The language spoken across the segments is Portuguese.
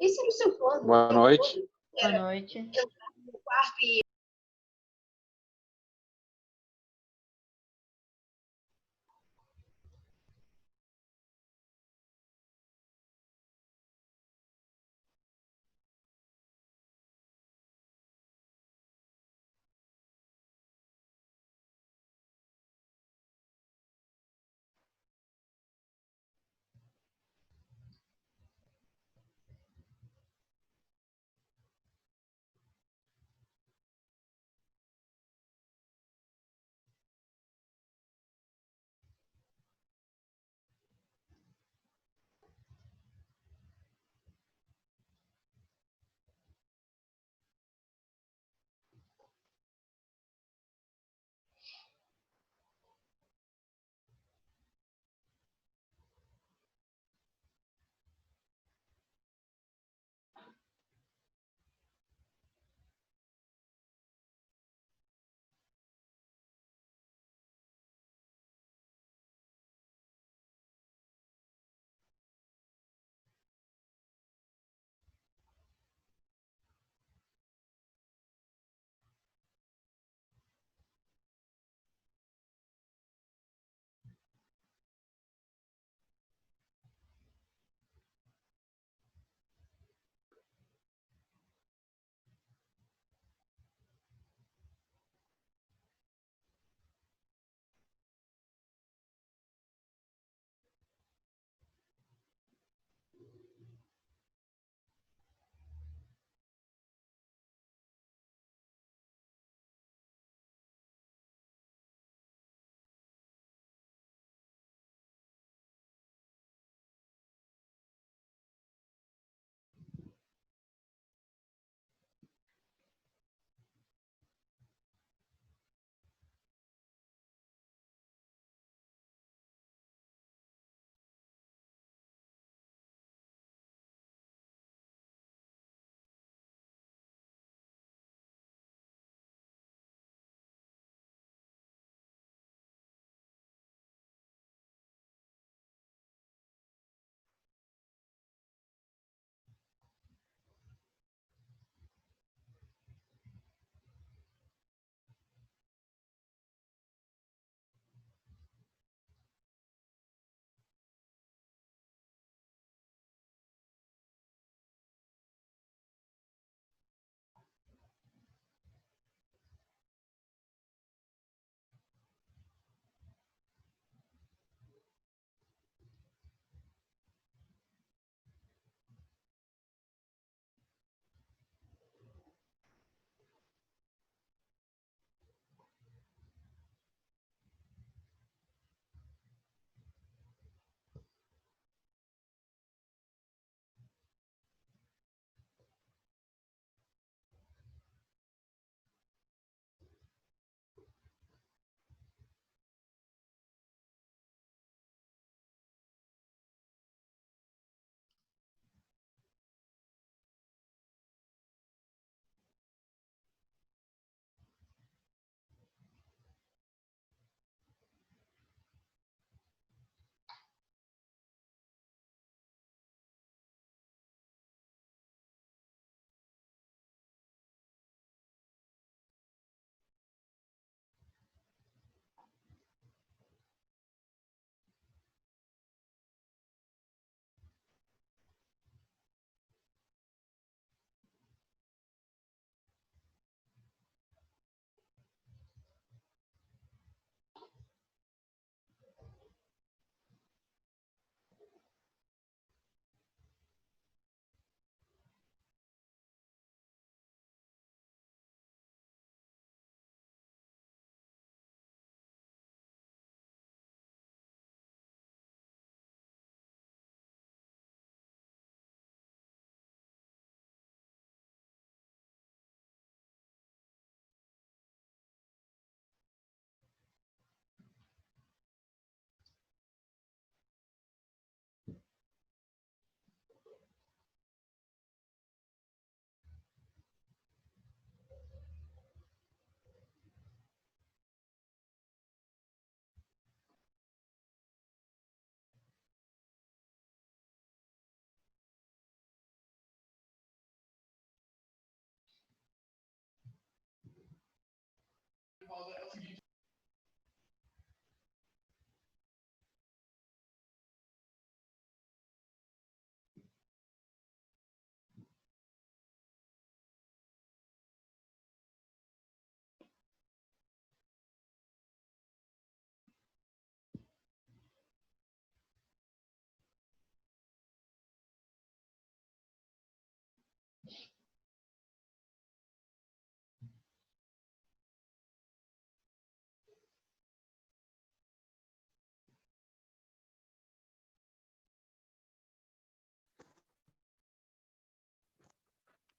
Isso no seu plano? Boa noite. Boa noite. Entrar no quarto e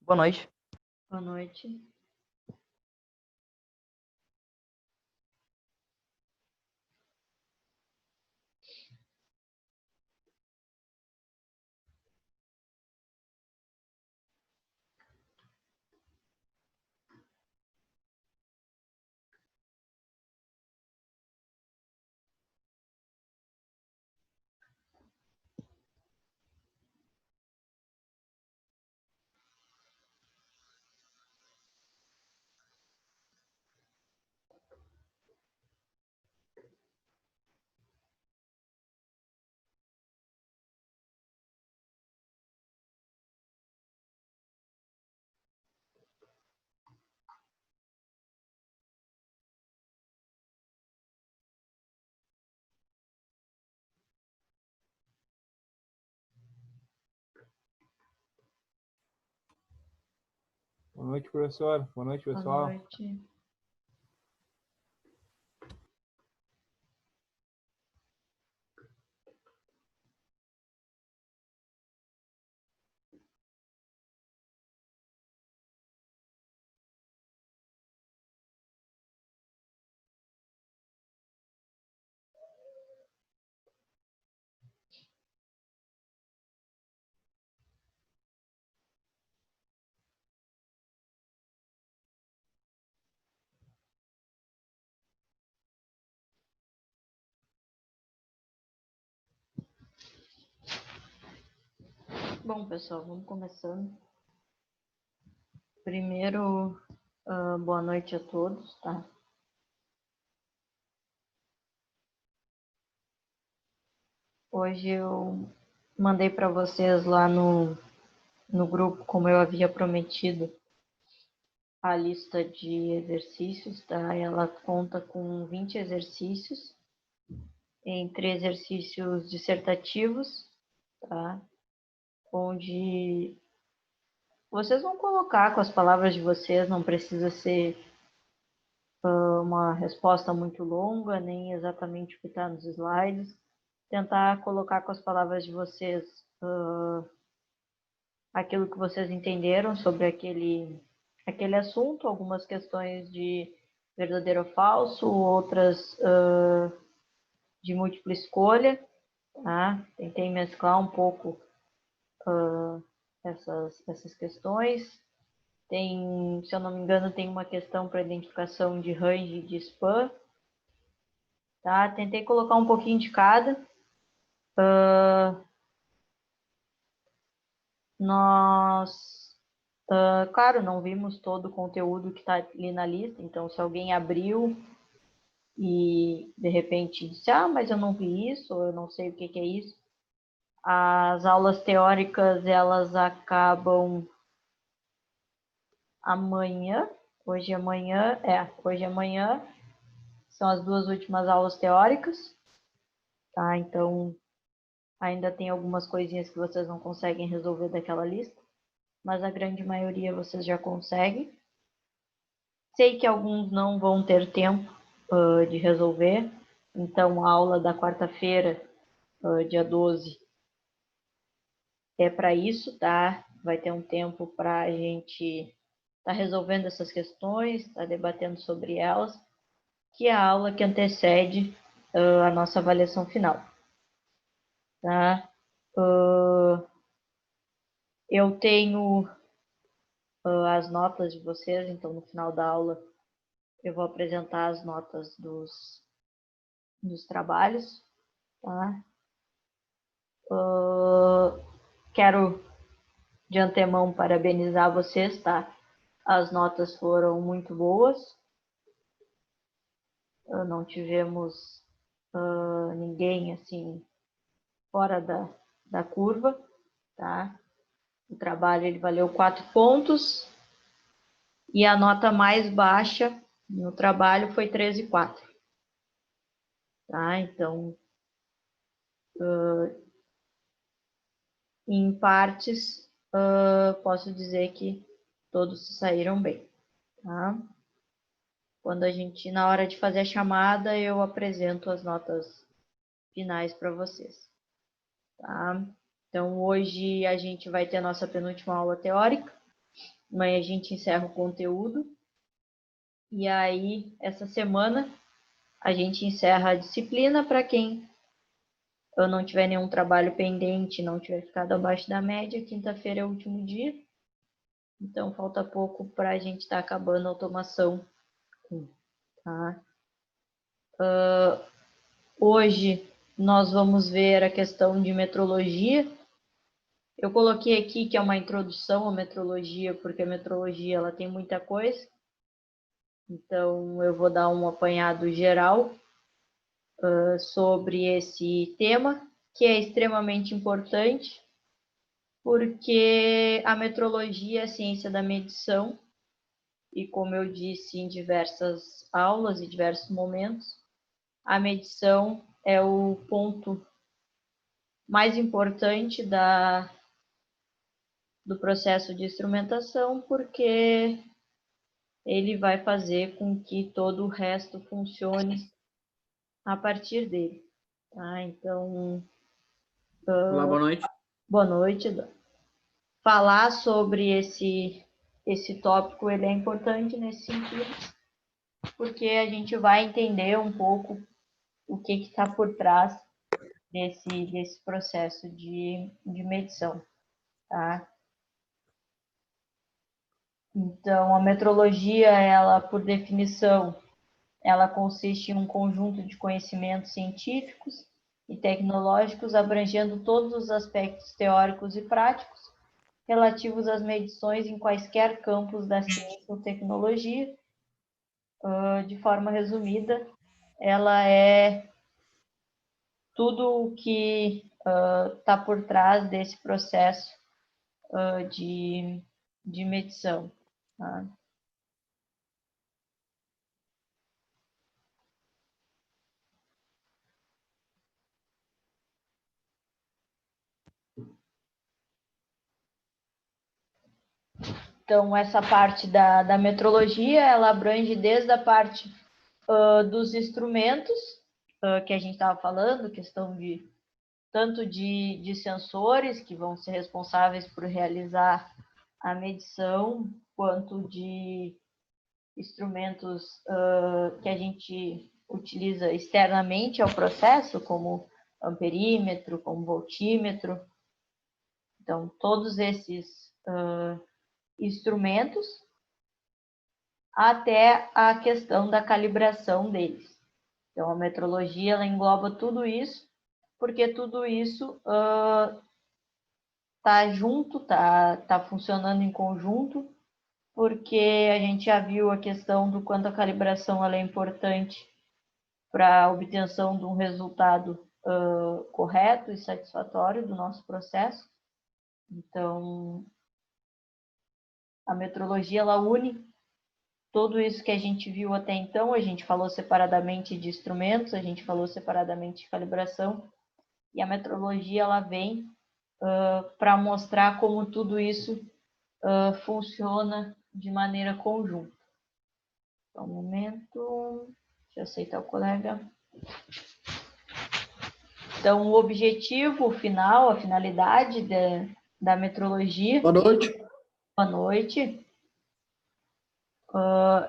Boa noite. Boa noite. Boa noite, professor. Boa noite, pessoal. Boa noite. Bom, pessoal, vamos começando. Primeiro, boa noite a todos, tá? Hoje eu mandei para vocês lá no grupo, como eu havia prometido, a lista de exercícios, tá? Ela conta com 20 exercícios, entre exercícios dissertativos, tá? Onde vocês vão colocar com as palavras de vocês, não precisa ser uma resposta muito longa, nem exatamente o que está nos slides. Tentar colocar com as palavras de vocês aquilo que vocês entenderam sobre aquele assunto, algumas questões de verdadeiro ou falso, outras de múltipla escolha, tá? Tentei mesclar um pouco essas questões. Tem, se eu não me engano, tem uma questão para identificação de range de spam, tá? Tentei colocar um pouquinho de cada. Nós, claro, não vimos todo o conteúdo que está ali na lista, então se alguém abriu e de repente disse, mas eu não vi isso, ou eu não sei o que é isso, as aulas teóricas, elas acabam amanhã, hoje e amanhã, são as duas últimas aulas teóricas, tá? Então, ainda tem algumas coisinhas que vocês não conseguem resolver daquela lista, mas a grande maioria vocês já conseguem. Sei que alguns não vão ter tempo de resolver, então a aula da quarta-feira, dia 12, é para isso, tá? Vai ter um tempo para a gente estar resolvendo essas questões, estar debatendo sobre elas, que é a aula que antecede a nossa avaliação final, tá? Eu tenho as notas de vocês, então no final da aula eu vou apresentar as notas dos trabalhos, tá? Quero de antemão parabenizar vocês, tá? As notas foram muito boas. não tivemos ninguém assim fora da curva, tá? O trabalho ele valeu 4 pontos e a nota mais baixa no trabalho foi 13,4. Tá? Então, em partes, posso dizer que todos se saíram bem. Tá? Quando na hora de fazer a chamada, eu apresento as notas finais para vocês. Tá? Então, hoje a gente vai ter a nossa penúltima aula teórica. Amanhã a gente encerra o conteúdo. E aí, essa semana, a gente encerra a disciplina para quem não tiver nenhum trabalho pendente, não tiver ficado abaixo da média. Quinta-feira é o último dia. Então, falta pouco para a gente estar acabando a automação. Tá? Hoje, nós vamos ver a questão de metrologia. Eu coloquei aqui que é uma introdução à metrologia, porque a metrologia ela tem muita coisa. Então, eu vou dar um apanhado geral sobre esse tema, que é extremamente importante, porque a metrologia é a ciência da medição, e como eu disse em diversas aulas e diversos momentos, a medição é o ponto mais importante do processo de instrumentação, porque ele vai fazer com que todo o resto funcione a partir dele. Tá? Então, Olá, boa noite. Boa noite. Falar sobre esse tópico ele é importante nesse sentido, porque a gente vai entender um pouco o que está por trás desse processo de medição. Tá? Então, a metrologia, ela, por definição, ela consiste em um conjunto de conhecimentos científicos e tecnológicos abrangendo todos os aspectos teóricos e práticos relativos às medições em quaisquer campos da ciência ou tecnologia. De forma resumida, ela é tudo o que está por trás desse processo de medição. Tá? Então, essa parte da metrologia, ela abrange desde a parte dos instrumentos, que a gente estava falando, questão de tanto de sensores, que vão ser responsáveis por realizar a medição, quanto de instrumentos que a gente utiliza externamente ao processo, como amperímetro, como voltímetro. Então, todos esses instrumentos, até a questão da calibração deles. Então, a metrologia ela engloba tudo isso, porque tudo isso está junto, tá funcionando em conjunto, porque a gente já viu a questão do quanto a calibração ela é importante para a obtenção de um resultado correto e satisfatório do nosso processo. Então, a metrologia ela une tudo isso que a gente viu até então. A gente falou separadamente de instrumentos, a gente falou separadamente de calibração, e a metrologia ela vem para mostrar como tudo isso funciona de maneira conjunta. Só um momento, deixa eu aceitar o colega. Então, o objetivo final, a finalidade da metrologia... Boa noite. Boa noite.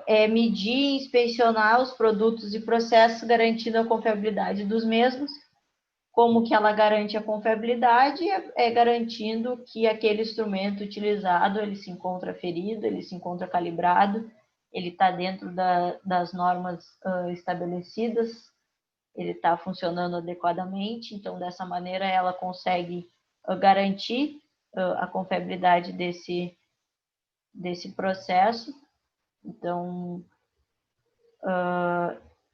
É medir e inspecionar os produtos e processos, garantindo a confiabilidade dos mesmos. Como que ela garante a confiabilidade? É garantindo que aquele instrumento utilizado, ele se encontra ferido, ele se encontra calibrado, ele está dentro das normas estabelecidas, ele está funcionando adequadamente. Então, dessa maneira, ela consegue garantir a confiabilidade desse processo. Então,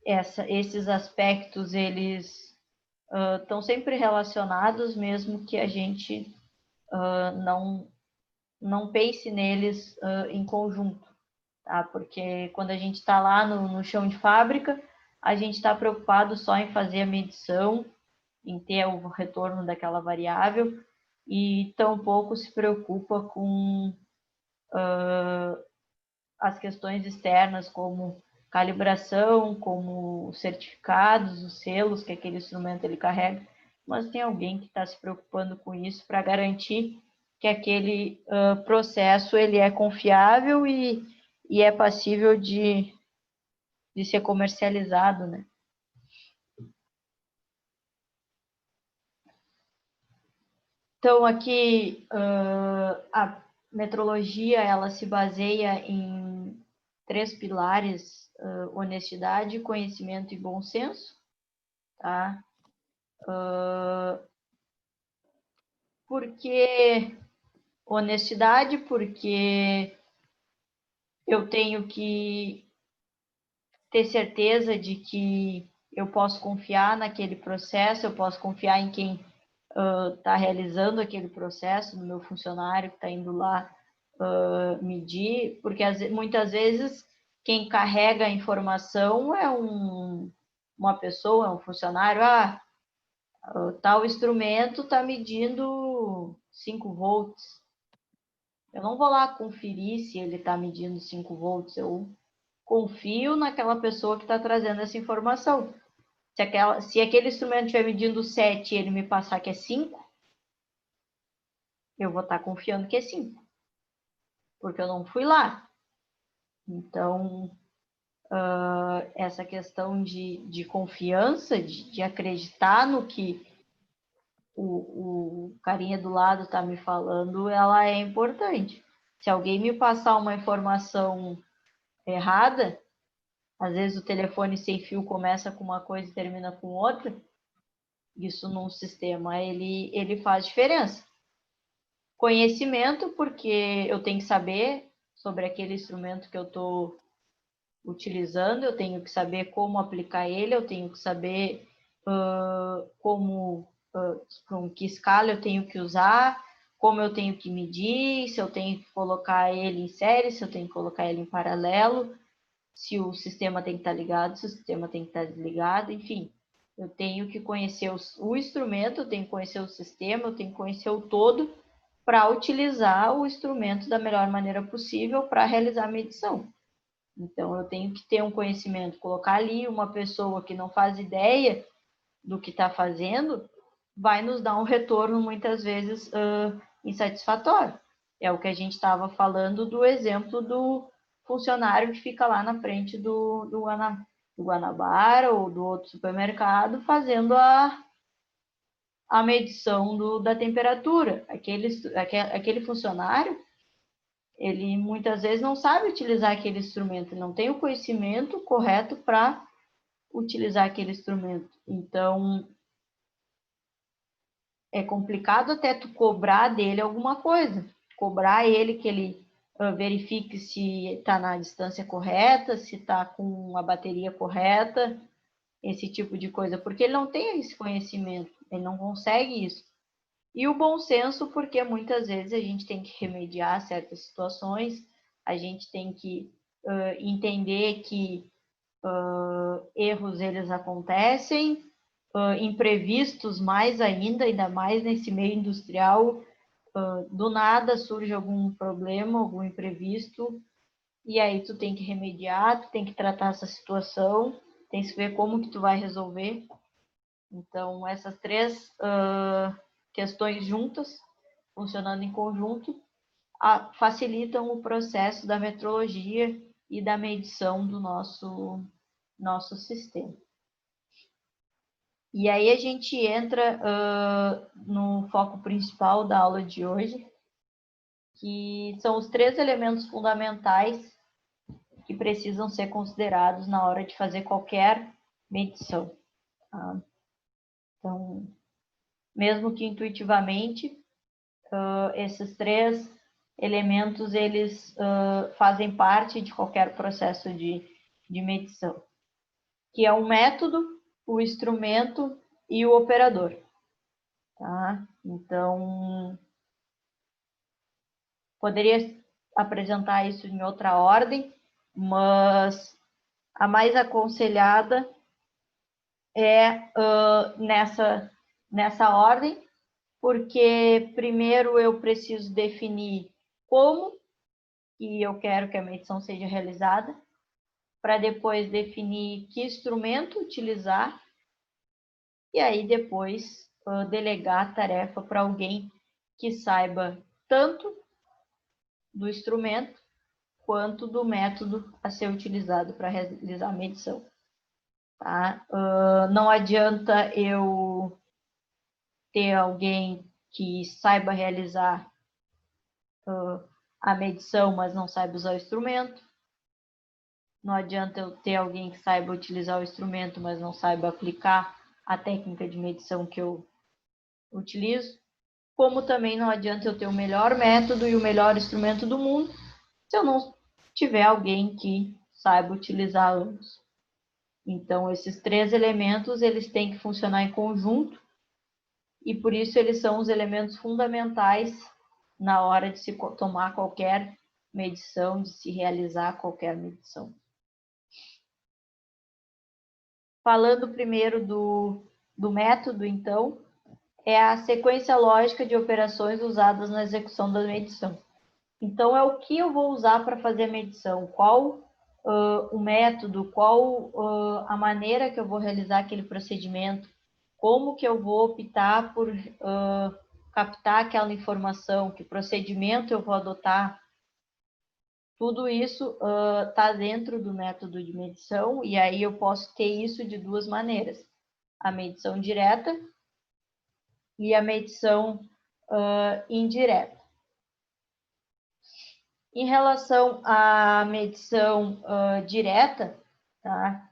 esses aspectos, eles estão sempre relacionados, mesmo que a gente não pense neles em conjunto, tá? Porque quando a gente está lá no chão de fábrica, a gente está preocupado só em fazer a medição, em ter o retorno daquela variável, e tampouco se preocupa com as questões externas, como calibração, como certificados, os selos que aquele instrumento ele carrega, mas tem alguém que está se preocupando com isso para garantir que aquele processo ele é confiável e é passível de ser comercializado, né? Então, aqui, a metrologia, ela se baseia em 3 pilares: honestidade, conhecimento e bom senso, tá? Por que honestidade? Porque eu tenho que ter certeza de que eu posso confiar naquele processo, eu posso confiar em quem está realizando aquele processo, no meu funcionário que está indo lá medir, porque muitas vezes quem carrega a informação é uma pessoa, é um funcionário. Tal instrumento está medindo 5 volts. Eu não vou lá conferir se ele está medindo 5 volts, eu confio naquela pessoa que está trazendo essa informação. Se aquele instrumento estiver medindo 7 e ele me passar que é 5, eu vou estar confiando que é 5, porque eu não fui lá. Então, essa questão de confiança, de acreditar no que o carinha do lado está me falando, ela é importante. Se alguém me passar uma informação errada, às vezes o telefone sem fio começa com uma coisa e termina com outra, isso num sistema ele faz diferença. Conhecimento, porque eu tenho que saber sobre aquele instrumento que eu estou utilizando, eu tenho que saber como aplicar ele, eu tenho que saber com que escala eu tenho que usar, como eu tenho que medir, se eu tenho que colocar ele em série, se eu tenho que colocar ele em paralelo, se o sistema tem que estar ligado, se o sistema tem que estar desligado, enfim. Eu tenho que conhecer o instrumento, eu tenho que conhecer o sistema, eu tenho que conhecer o todo para utilizar o instrumento da melhor maneira possível para realizar a medição. Então, eu tenho que ter um conhecimento, colocar ali uma pessoa que não faz ideia do que está fazendo, vai nos dar um retorno muitas vezes insatisfatório. É o que a gente estava falando do exemplo do funcionário que fica lá na frente do Guanabara ou do outro supermercado fazendo a medição da temperatura. Aquele funcionário, ele muitas vezes não sabe utilizar aquele instrumento, não tem o conhecimento correto para utilizar aquele instrumento. Então, é complicado até tu cobrar dele alguma coisa, cobrar ele que ele verifique se está na distância correta, se está com a bateria correta, esse tipo de coisa, porque ele não tem esse conhecimento, ele não consegue isso. E o bom senso, porque muitas vezes a gente tem que remediar certas situações, a gente tem que entender que erros eles acontecem, imprevistos mais ainda mais nesse meio industrial, do nada surge algum problema, algum imprevisto, e aí tu tem que remediar, tu tem que tratar essa situação, tem que ver como que tu vai resolver. Então, essas 3 questões juntas, funcionando em conjunto, facilitam o processo da metrologia e da medição do nosso sistema. E aí a gente entra no foco principal da aula de hoje, que são os 3 elementos fundamentais que precisam ser considerados na hora de fazer qualquer medição. Tá? Então, mesmo que intuitivamente, esses 3 elementos, eles fazem parte de qualquer processo de medição. que é o método, o instrumento e o operador. Tá? Então, poderia apresentar isso em outra ordem, mas a mais aconselhada é nessa ordem, porque primeiro eu preciso definir como que eu quero que a medição seja realizada, para depois definir que instrumento utilizar, e aí depois delegar a tarefa para alguém que saiba tanto do instrumento quanto do método a ser utilizado para realizar a medição. Tá? Não adianta eu ter alguém que saiba realizar a medição, mas não saiba usar o instrumento. Não adianta eu ter alguém que saiba utilizar o instrumento, mas não saiba aplicar a técnica de medição que eu utilizo. Como também não adianta eu ter o melhor método e o melhor instrumento do mundo, se eu não tiver alguém que saiba utilizar ambos. Então, esses três elementos, eles têm que funcionar em conjunto, e por isso eles são os elementos fundamentais na hora de se tomar qualquer medição, de se realizar qualquer medição. Falando primeiro do método, então, é a sequência lógica de operações usadas na execução da medição. Então, é o que eu vou usar para fazer a medição, qual o método, qual a maneira que eu vou realizar aquele procedimento, como que eu vou optar por captar aquela informação, que procedimento eu vou adotar. Tudo isso está dentro do método de medição, e aí eu posso ter isso de duas maneiras. A medição direta e a medição indireta. Em relação à medição direta, tá?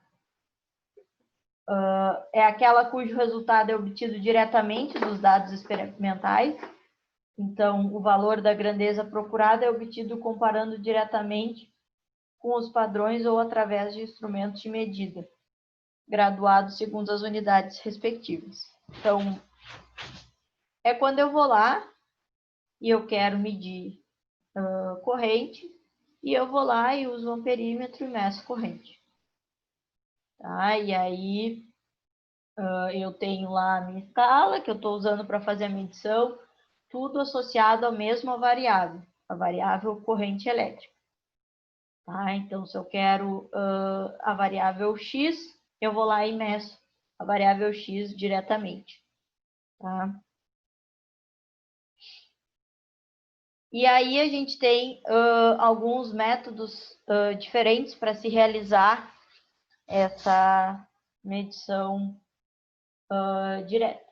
É aquela cujo resultado é obtido diretamente dos dados experimentais. Então, o valor da grandeza procurada é obtido comparando diretamente com os padrões ou através de instrumentos de medida, graduados segundo as unidades respectivas. Então, é quando eu vou lá e eu quero medir corrente, e eu vou lá e uso o amperímetro e meço corrente. Tá? E aí, eu tenho lá a minha escala, que eu estou usando para fazer a medição, tudo associado à mesma variável, a variável corrente elétrica. Tá? Então, se eu quero a variável x, eu vou lá e meço a variável x diretamente. Tá? E aí a gente tem alguns métodos diferentes para se realizar essa medição direta.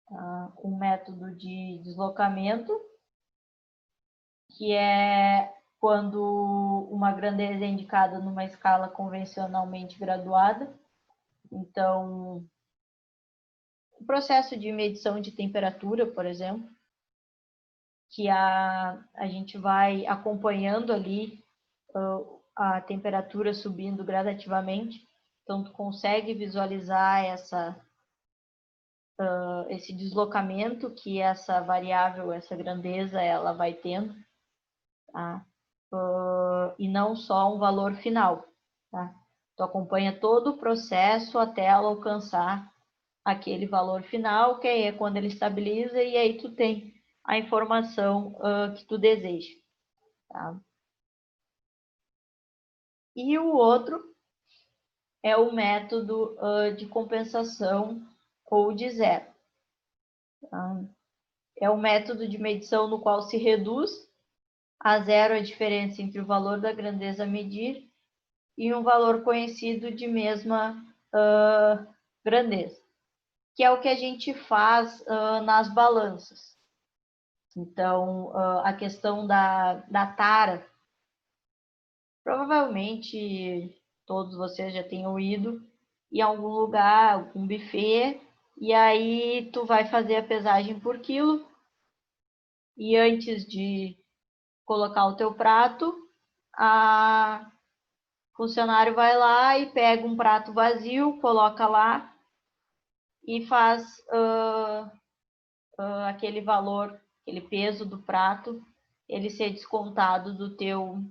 Tá? Um método de deslocamento, que é quando uma grandeza é indicada numa escala convencionalmente graduada. Então, o processo de medição de temperatura, por exemplo, que a gente vai acompanhando ali a temperatura subindo gradativamente, então tu consegue visualizar esse deslocamento que essa variável, essa grandeza, ela vai tendo, tá? E não só um valor final, tá? Tu acompanha todo o processo até ela alcançar aquele valor final, que aí é quando ele estabiliza, e aí tu tem a informação que tu deseja, tá? E o outro é o método de compensação ou de zero. Tá? É o método de medição no qual se reduz a zero a diferença entre o valor da grandeza a medir e um valor conhecido de mesma grandeza, que é o que a gente faz nas balanças. Então, a questão da tara, provavelmente todos vocês já tenham ido em algum lugar, algum buffet, e aí tu vai fazer a pesagem por quilo, e antes de colocar o teu prato, a O funcionário vai lá e pega um prato vazio, coloca lá e faz aquele valor, aquele peso do prato, ele ser descontado do teu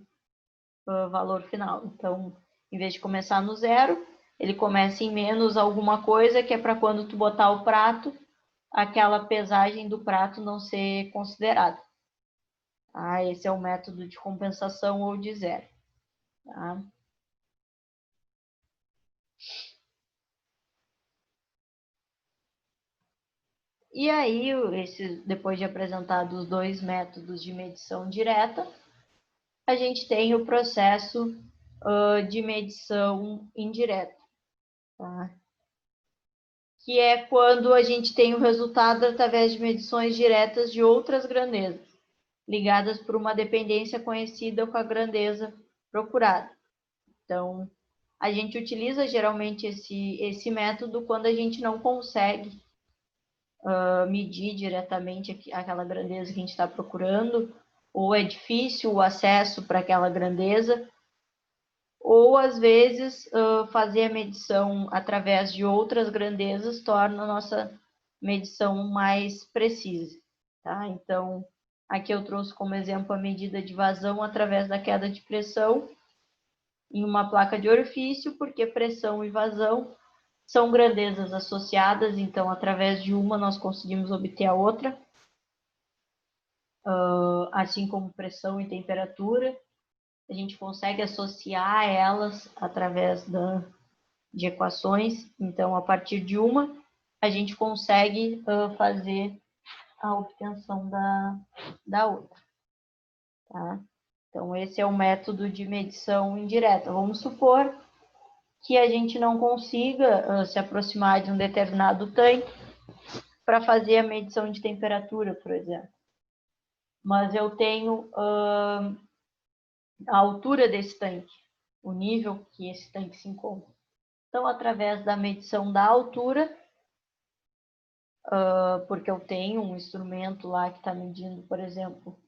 valor final. Então, em vez de começar no zero, ele começa em menos alguma coisa, que é para quando tu botar o prato, aquela pesagem do prato não ser considerada. Tá? Esse é o método de compensação ou de zero. Tá? E aí, depois de apresentados os dois métodos de medição direta, a gente tem o processo de medição indireta, tá? Que é quando a gente tem o resultado através de medições diretas de outras grandezas, ligadas por uma dependência conhecida com a grandeza procurada. Então, a gente utiliza geralmente esse método quando a gente não consegue medir diretamente aquela grandeza que a gente está procurando, ou é difícil o acesso para aquela grandeza, ou às vezes fazer a medição através de outras grandezas torna a nossa medição mais precisa. Tá? Então, aqui eu trouxe como exemplo a medida de vazão através da queda de pressão em uma placa de orifício, porque pressão e vazão são grandezas associadas, então através de uma nós conseguimos obter a outra, assim como pressão e temperatura. A gente consegue associar elas através de equações. Então, a partir de uma, a gente consegue fazer a obtenção da outra. Tá? Então, esse é o método de medição indireta. Vamos supor que a gente não consiga se aproximar de um determinado tanque para fazer a medição de temperatura, por exemplo. Mas eu tenho a altura desse tanque, o nível que esse tanque se encontra. Então, através da medição da altura, porque eu tenho um instrumento lá que está medindo, por exemplo,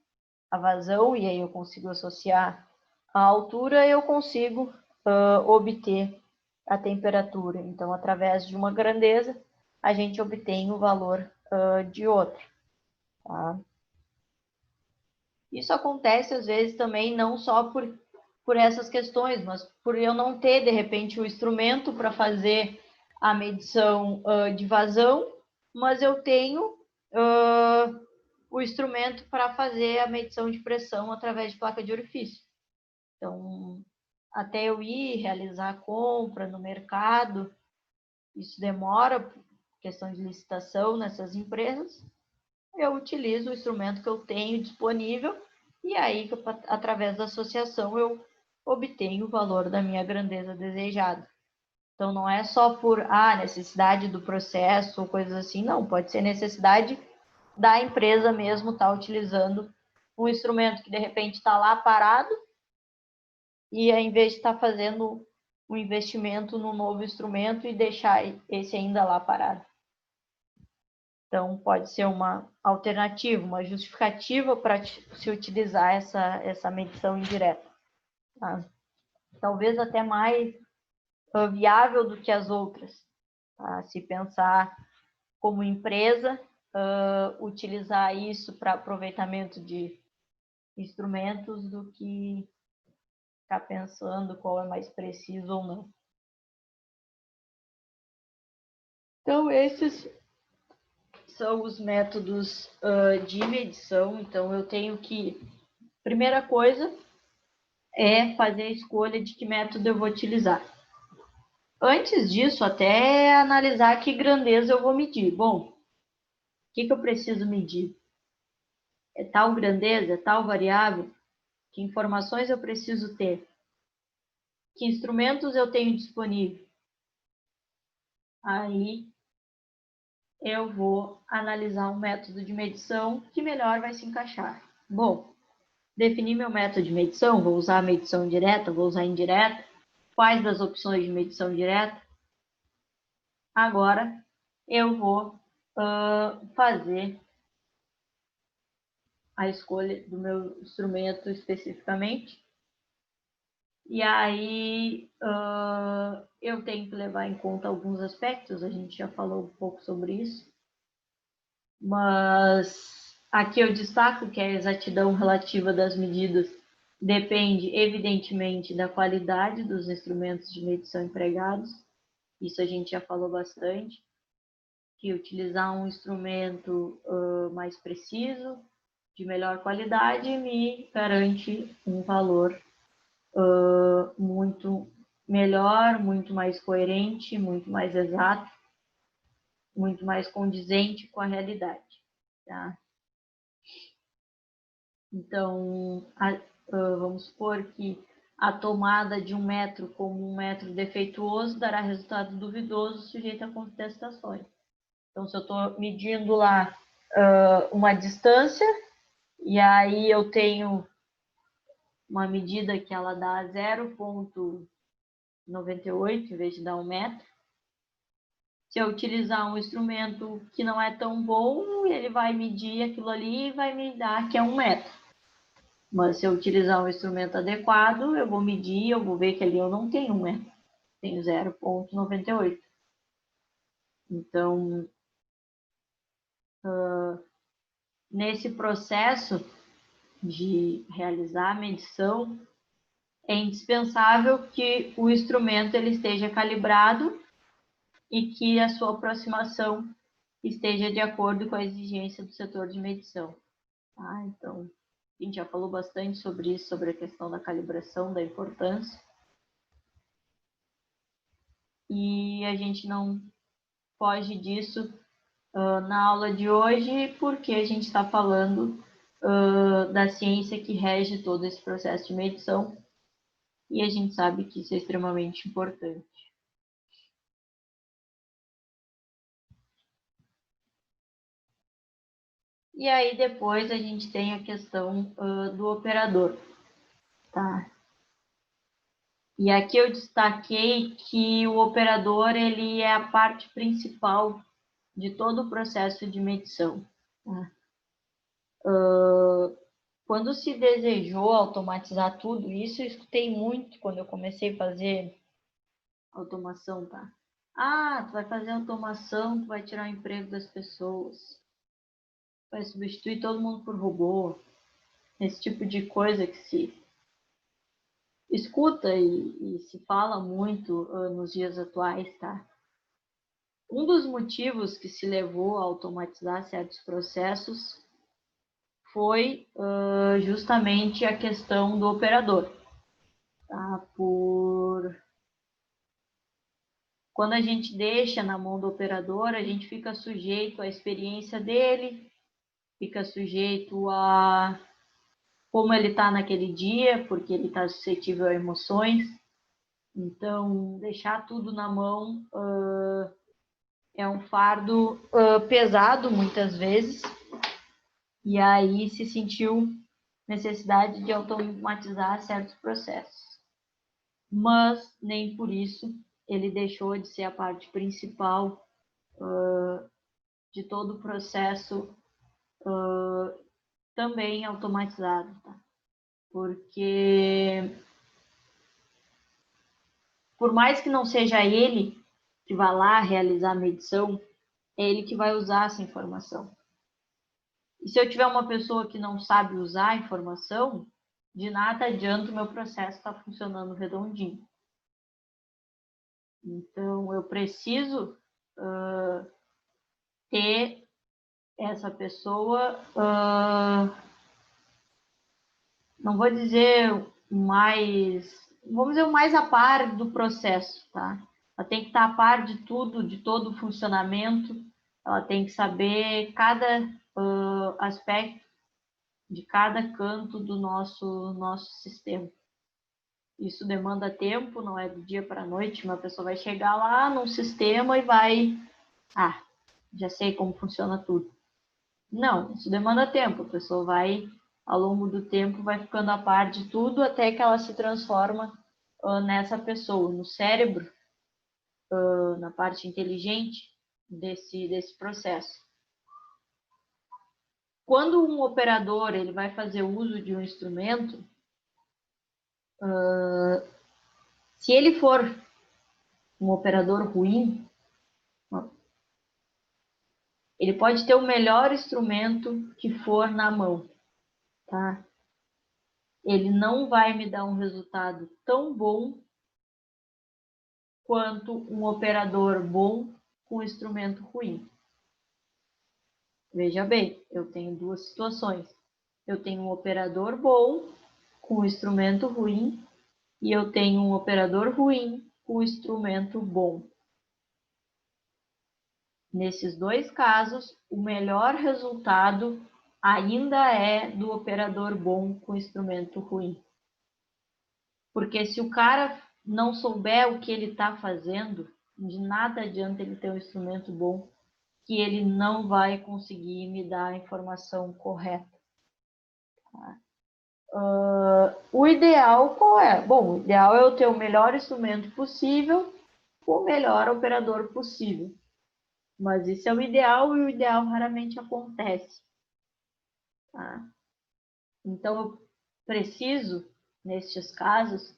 a vazão, e aí eu consigo associar a altura, eu consigo obter a temperatura. Então, através de uma grandeza, a gente obtém o valor de outra. Tá? Isso acontece, às vezes, também não só por essas questões, mas por eu não ter, de repente, o instrumento para fazer a medição de vazão, mas eu tenho o instrumento para fazer a medição de pressão através de placa de orifício. Então, até eu ir realizar a compra no mercado, isso demora, por questão de licitação nessas empresas, eu utilizo o instrumento que eu tenho disponível e aí, através da associação, eu obtenho o valor da minha grandeza desejada. Então, não é só por necessidade do processo ou coisas assim, não. Pode ser necessidade da empresa mesmo estar utilizando um instrumento que, de repente, está lá parado e, ao invés de estar fazendo um investimento no novo instrumento e deixar esse ainda lá parado. Então, pode ser uma alternativa, uma justificativa para se utilizar essa medição indireta. Tá? Talvez até mais viável do que as outras. Tá? Se pensar como empresa, utilizar isso para aproveitamento de instrumentos do que ficar pensando qual é mais preciso ou não. Então, esses são os métodos de medição. Então, eu tenho que, primeira coisa, é fazer a escolha de que método eu vou utilizar. Antes disso, até analisar que grandeza eu vou medir. Bom, o que eu preciso medir? É tal grandeza? É tal variável? Que informações eu preciso ter? Que instrumentos eu tenho disponível? Aí eu vou analisar um método de medição que melhor vai se encaixar. Bom, definir meu método de medição, vou usar a medição direta, vou usar indireta, quais das opções de medição direta? Agora eu vou fazer a escolha do meu instrumento especificamente E aí eu tenho que levar em conta alguns aspectos, a gente já falou um pouco sobre isso, mas aqui eu destaco que a exatidão relativa das medidas depende, evidentemente, da qualidade dos instrumentos de medição empregados, isso a gente já falou bastante, que utilizar um instrumento mais preciso, de melhor qualidade, me garante um valor muito melhor, muito mais coerente, muito mais exato, muito mais condizente com a realidade. Tá? Então, vamos supor que a tomada de um metro como um metro defeituoso dará resultado duvidoso sujeito a contestações. Então, se eu estou medindo lá uma distância, e aí eu tenho uma medida que ela dá 0,98 em vez de dar 1 metro, se eu utilizar um instrumento que não é tão bom, ele vai medir aquilo ali e vai me dar que é 1 metro. Mas se eu utilizar um instrumento adequado, eu vou medir, eu vou ver que ali eu não tenho 1 metro, tenho 0,98. Então, nesse processo de realizar a medição, é indispensável que o instrumento ele esteja calibrado e que a sua aproximação esteja de acordo com a exigência do setor de medição. Tá? Então, a gente já falou bastante sobre isso, sobre a questão da calibração, da importância. E a gente não foge disso na aula de hoje, porque a gente está falando da ciência que rege todo esse processo de medição, e a gente sabe que isso é extremamente importante. E aí depois a gente tem a questão do operador, tá? E aqui eu destaquei que o operador ele é a parte principal de todo o processo de medição. Tá? Quando se desejou automatizar tudo isso, eu escutei muito quando eu comecei a fazer automação, tá? Ah, tu vai fazer automação, tu vai tirar o emprego das pessoas, vai substituir todo mundo por robô, esse tipo de coisa que se escuta e se fala muito nos dias atuais, tá? Um dos motivos que se levou a automatizar certos processos foi justamente a questão do operador. Tá? Quando a gente deixa na mão do operador, a gente fica sujeito à experiência dele, fica sujeito a como ele está naquele dia, porque ele está suscetível a emoções. Então, deixar tudo na mão é um fardo pesado, muitas vezes, e aí se sentiu necessidade de automatizar certos processos. Mas, nem por isso, ele deixou de ser a parte principal de todo o processo também automatizado, tá? Porque, por mais que não seja ele que vá lá realizar a medição, é ele que vai usar essa informação. E se eu tiver uma pessoa que não sabe usar a informação, de nada adianta o meu processo estar funcionando redondinho. Então, eu preciso ter essa pessoa, não vou dizer vamos dizer, mais a par do processo, tá? Ela tem que estar a par de tudo, de todo o funcionamento, ela tem que saber cada aspecto de cada canto do nosso sistema. Isso demanda tempo, não é do dia para a noite, uma pessoa vai chegar lá no sistema e vai, já sei como funciona tudo. Não, isso demanda tempo, a pessoa vai, ao longo do tempo, vai ficando a par de tudo até que ela se transforma nessa pessoa, no cérebro, na parte inteligente desse processo. Quando um operador ele vai fazer uso de um instrumento, Se ele for um operador ruim, ele pode ter o melhor instrumento que for na mão, tá? Ele não vai me dar um resultado tão bom quanto um operador bom com instrumento ruim. Veja bem, eu tenho duas situações. Eu tenho um operador bom com instrumento ruim e eu tenho um operador ruim com instrumento bom. Nesses dois casos, o melhor resultado ainda é do operador bom com instrumento ruim. Porque se o cara não souber o que ele está fazendo, de nada adianta ele ter um instrumento bom, que ele não vai conseguir me dar a informação correta. Tá? O ideal qual é? Bom, o ideal é eu ter o melhor instrumento possível com o melhor operador possível. Mas isso é o ideal e o ideal raramente acontece. Tá? Então, eu preciso, nestes casos,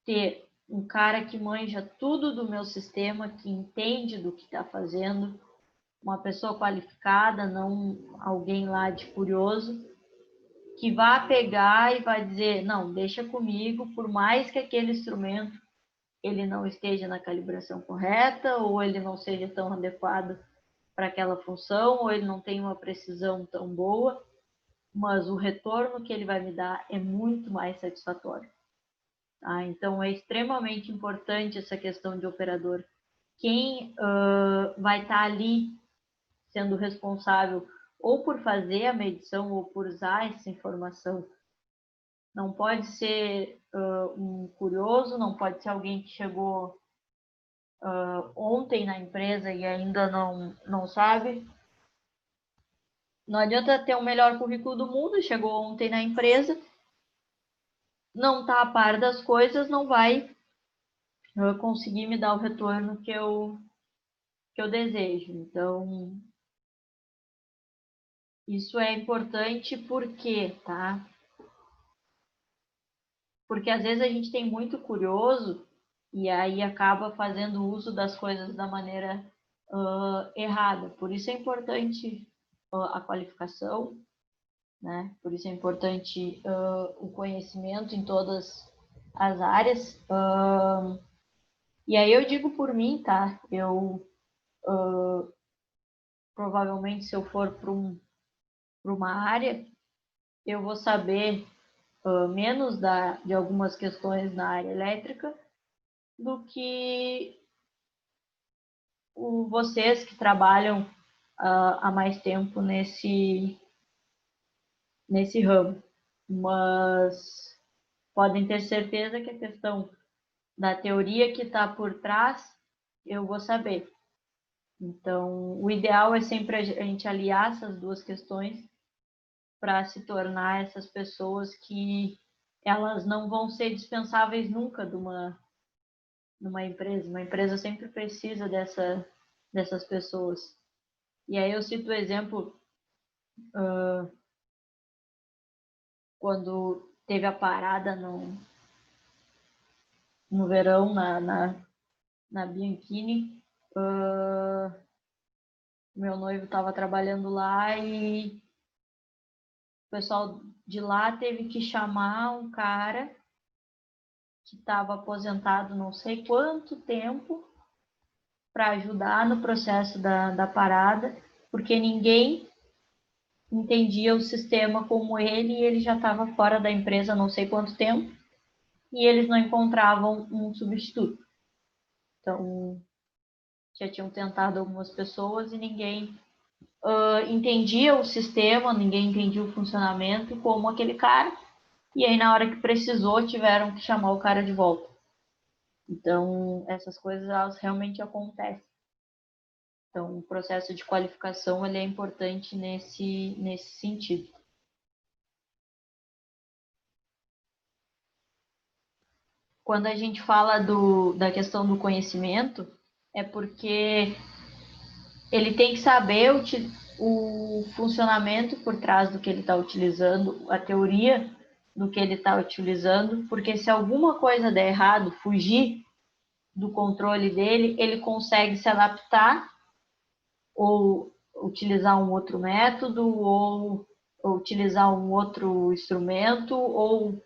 ter um cara que manja tudo do meu sistema, que entende do que está fazendo, uma pessoa qualificada, não alguém lá de curioso, que vai pegar e vai dizer, não, deixa comigo, por mais que aquele instrumento ele não esteja na calibração correta, ou ele não seja tão adequado para aquela função, ou ele não tem uma precisão tão boa, mas o retorno que ele vai me dar é muito mais satisfatório. Tá? Então, é extremamente importante essa questão de operador. Quem vai estar ali sendo responsável ou por fazer a medição ou por usar essa informação. Não pode ser um curioso, não pode ser alguém que chegou ontem na empresa e ainda não sabe. Não adianta ter o melhor currículo do mundo, chegou ontem na empresa, não está a par das coisas, não vai conseguir me dar o retorno que eu desejo. Então, isso é importante porque, tá? Porque às vezes a gente tem muito curioso e aí acaba fazendo uso das coisas da maneira errada. Por isso é importante a qualificação, né? Por isso é importante o conhecimento em todas as áreas. E aí eu digo por mim, tá? Eu provavelmente se eu for para uma área, eu vou saber menos de algumas questões na área elétrica do que vocês que trabalham há mais tempo nesse ramo. Mas podem ter certeza que a questão da teoria que está por trás, eu vou saber. Então, o ideal é sempre a gente aliar essas duas questões para se tornar essas pessoas que elas não vão ser dispensáveis nunca numa empresa. Uma empresa sempre precisa dessas pessoas. E aí eu cito o exemplo quando teve a parada no verão na Bianchini. Meu noivo estava trabalhando lá e o pessoal de lá teve que chamar um cara que estava aposentado não sei quanto tempo para ajudar no processo da parada, porque ninguém entendia o sistema como ele e ele já estava fora da empresa há não sei quanto tempo e eles não encontravam um substituto. Então, já tinham tentado algumas pessoas e ninguém entendia o sistema, ninguém entendia o funcionamento como aquele cara. E aí, na hora que precisou, tiveram que chamar o cara de volta. Então, essas coisas elas realmente acontecem. Então, o processo de qualificação ele é importante nesse sentido. Quando a gente fala da questão do conhecimento, é porque ele tem que saber o funcionamento por trás do que ele está utilizando, a teoria do que ele está utilizando, porque se alguma coisa der errado, fugir do controle dele, ele consegue se adaptar ou utilizar um outro método, ou utilizar um outro instrumento, ou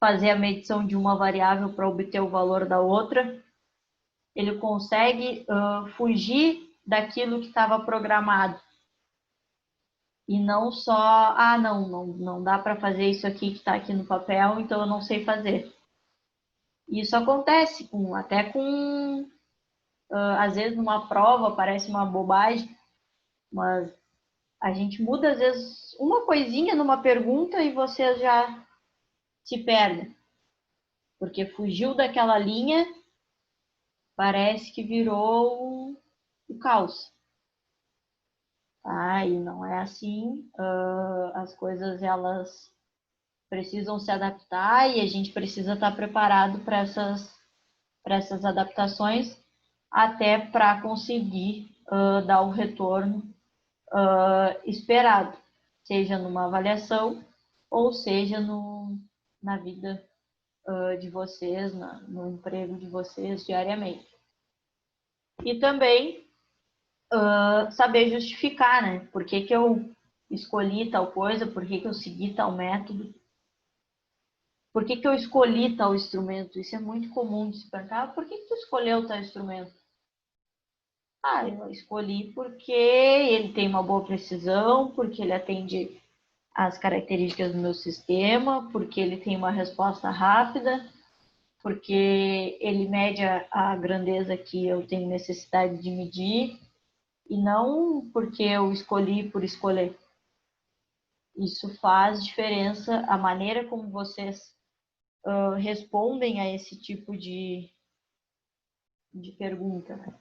fazer a medição de uma variável para obter o valor da outra. Ele consegue fugir daquilo que estava programado. E não só, não dá para fazer isso aqui que está aqui no papel, então eu não sei fazer. Isso acontece até com, às vezes numa prova parece uma bobagem, mas a gente muda às vezes uma coisinha numa pergunta e você já se perde. Porque fugiu daquela linha, parece que virou o caos. E não é assim. As coisas, elas precisam se adaptar e a gente precisa estar preparado para essas adaptações, até para conseguir dar o retorno esperado, seja numa avaliação ou seja na vida de vocês, no emprego de vocês diariamente. E também saber justificar, né? Por que eu escolhi tal coisa, por que eu segui tal método, por que eu escolhi tal instrumento. Isso é muito comum de se perguntar. Por que tu escolheu tal instrumento? Eu escolhi porque ele tem uma boa precisão, porque ele atende às características do meu sistema, porque ele tem uma resposta rápida, porque ele mede a grandeza que eu tenho necessidade de medir, e não porque eu escolhi por escolher. Isso faz diferença, a maneira como vocês respondem a esse tipo de pergunta, né?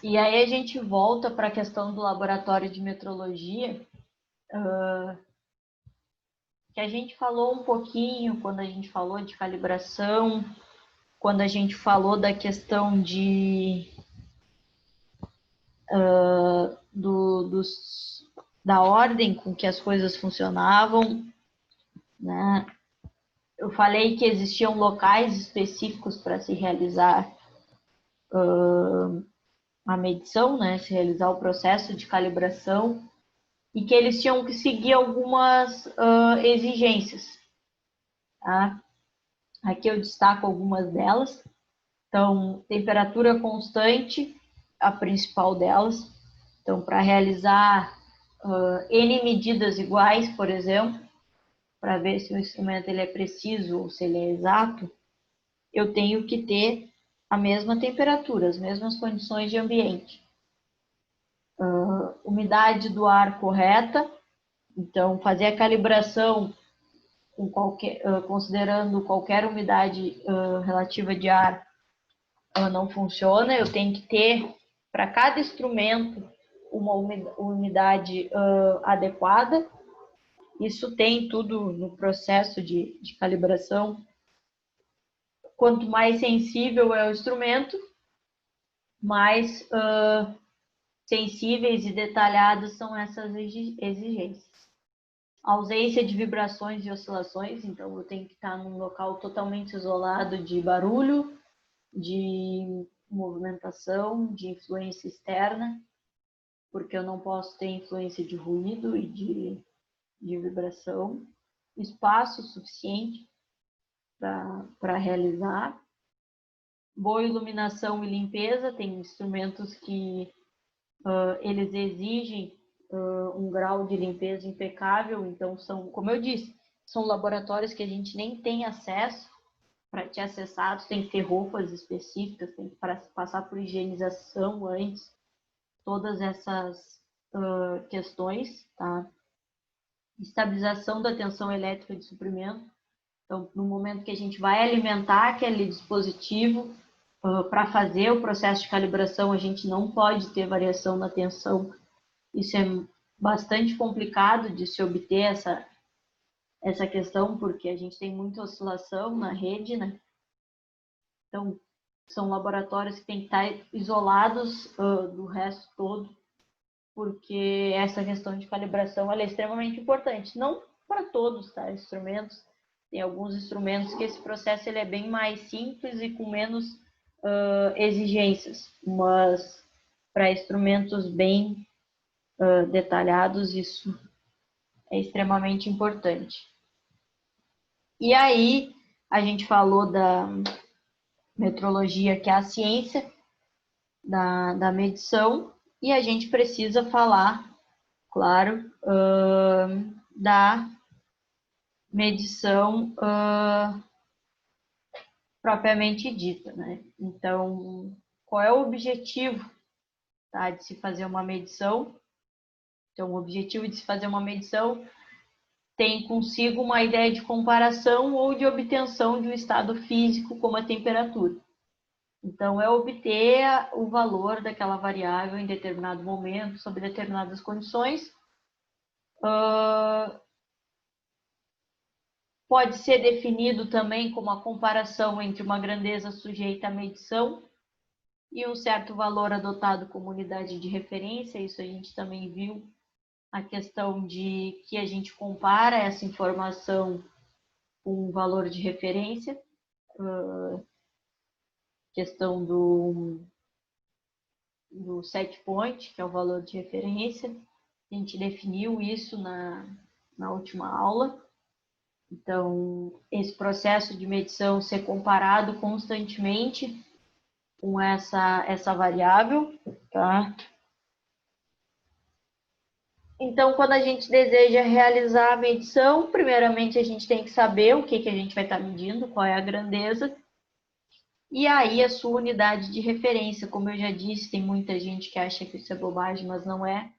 E aí a gente volta para a questão do laboratório de metrologia, que a gente falou um pouquinho quando a gente falou de calibração, quando a gente falou da questão da ordem com que as coisas funcionavam, né? Eu falei que existiam locais específicos para se realizar a medição, né? Se realizar o processo de calibração, e que eles tinham que seguir algumas exigências. Tá? Aqui eu destaco algumas delas. Então, temperatura constante, a principal delas. Então, para realizar N medidas iguais, por exemplo, para ver se o instrumento ele é preciso ou se ele é exato, eu tenho que ter a mesma temperatura, as mesmas condições de ambiente. Umidade do ar correta, então fazer a calibração considerando qualquer umidade relativa de ar não funciona. Eu tenho que ter para cada instrumento uma umidade adequada. Isso tem tudo no processo de calibração. Quanto mais sensível é o instrumento, mais sensíveis e detalhadas são essas exigências. Ausência de vibrações e oscilações, então eu tenho que estar num local totalmente isolado de barulho, de movimentação, de influência externa, porque eu não posso ter influência de ruído e de vibração. Espaço suficiente para realizar. Boa iluminação e limpeza, tem instrumentos que eles exigem um grau de limpeza impecável, então são, como eu disse, são laboratórios que a gente nem tem acesso. Para te acessar, tu tem que ter roupas específicas, tem que passar por higienização antes, todas essas questões, tá? Estabilização da tensão elétrica de suprimento. Então, no momento que a gente vai alimentar aquele dispositivo, para fazer o processo de calibração, a gente não pode ter variação na tensão. Isso é bastante complicado de se obter essa questão, porque a gente tem muita oscilação na rede, né? Então, são laboratórios que têm que estar isolados do resto todo, porque essa questão de calibração ela é extremamente importante. Não para todos, tá? Instrumentos. Tem alguns instrumentos que esse processo ele é bem mais simples e com menos exigências, mas para instrumentos bem detalhados, isso é extremamente importante. E aí, a gente falou da metrologia, que é a ciência da medição, e a gente precisa falar, claro, da medição propriamente dita, né? Então, qual é o objetivo, tá, de se fazer uma medição? Então, o objetivo de se fazer uma medição tem consigo uma ideia de comparação ou de obtenção de um estado físico, como a temperatura. Então, é obter o valor daquela variável em determinado momento, sob determinadas condições. Pode ser definido também como a comparação entre uma grandeza sujeita à medição e um certo valor adotado como unidade de referência. Isso a gente também viu, a questão de que a gente compara essa informação com um valor de referência, questão do set point, que é o valor de referência. A gente definiu isso na última aula. Então, esse processo de medição ser comparado constantemente com essa variável, tá? Então, quando a gente deseja realizar a medição, primeiramente a gente tem que saber o que a gente vai estar medindo, qual é a grandeza, e aí a sua unidade de referência. Como eu já disse, tem muita gente que acha que isso é bobagem, mas não é.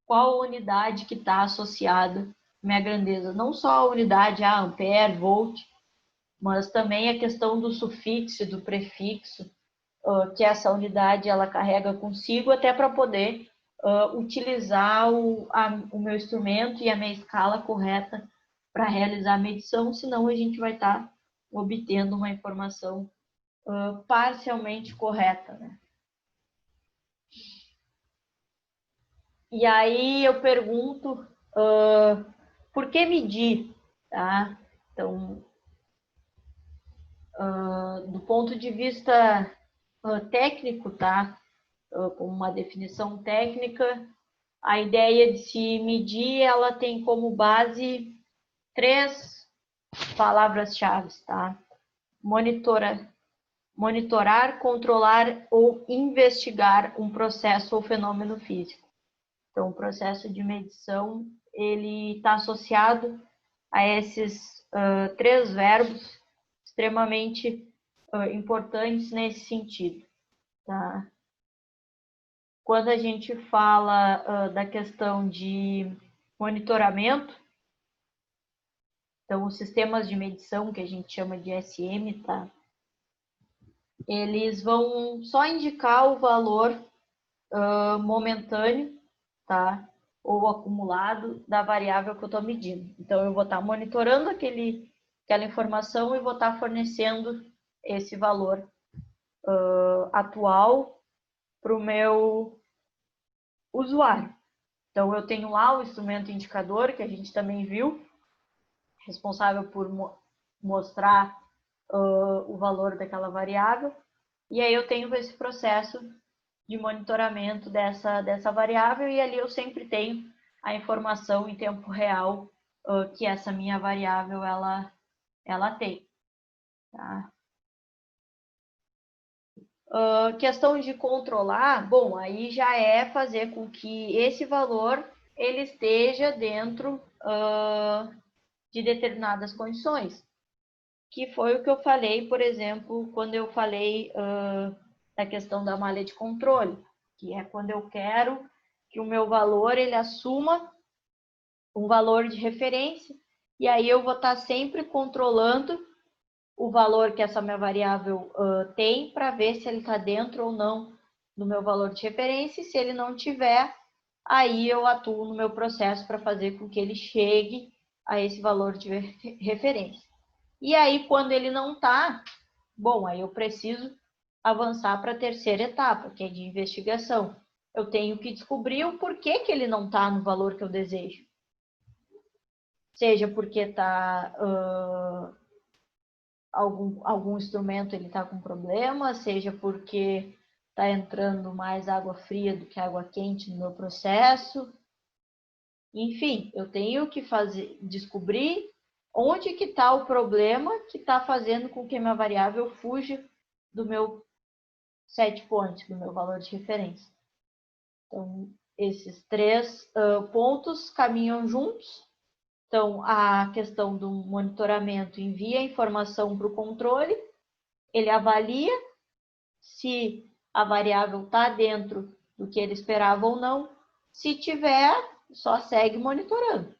Qual a unidade que está associada à minha grandeza? Não só a unidade, ampere, volt, mas também a questão do sufixo e do prefixo, que essa unidade ela carrega consigo, até para poder utilizar o meu instrumento e a minha escala correta para realizar a medição, senão a gente vai estar obtendo uma informação parcialmente correta, né? E aí eu pergunto, por que medir, tá? Então, do ponto de vista técnico, tá? Com uma definição técnica, a ideia de se medir, ela tem como base 3 palavras-chave, tá? Monitorar, controlar ou investigar um processo ou fenômeno físico. Então, o processo de medição, ele está associado a esses 3 verbos extremamente importantes nesse sentido, tá? Quando a gente fala da questão de monitoramento, então os sistemas de medição, que a gente chama de SM, tá? Eles vão só indicar o valor momentâneo, tá? Ou acumulado da variável que eu estou medindo. Então, eu vou estar monitorando aquela informação e vou estar fornecendo esse valor atual para o meu usuário. Então, eu tenho lá o instrumento indicador, que a gente também viu, responsável por mostrar o valor daquela variável. E aí eu tenho esse processo de monitoramento dessa variável, e ali eu sempre tenho a informação em tempo real que essa minha variável ela tem. Tá? Questão de controlar, bom, aí já é fazer com que esse valor ele esteja dentro de determinadas condições, que foi o que eu falei, por exemplo, quando eu falei da questão da malha de controle, que é quando eu quero que o meu valor ele assuma um valor de referência, e aí eu vou estar sempre controlando o valor que essa minha variável tem, para ver se ele está dentro ou não do meu valor de referência, e se ele não tiver, aí eu atuo no meu processo para fazer com que ele chegue a esse valor de referência. E aí, quando ele não está, bom, aí eu preciso avançar para a terceira etapa, que é de investigação. eu tenho que descobrir o porquê que ele não está no valor que eu desejo. Seja porque está algum instrumento ele está com problema, seja porque está entrando mais água fria do que água quente no meu processo. Enfim, eu tenho que descobrir onde que está o problema que está fazendo com que a minha variável fuja do meu set point, do meu valor de referência. Então, esses três pontos caminham juntos. Então, a questão do monitoramento envia a informação para o controle, ele avalia se a variável está dentro do que ele esperava ou não. Se tiver, só segue monitorando.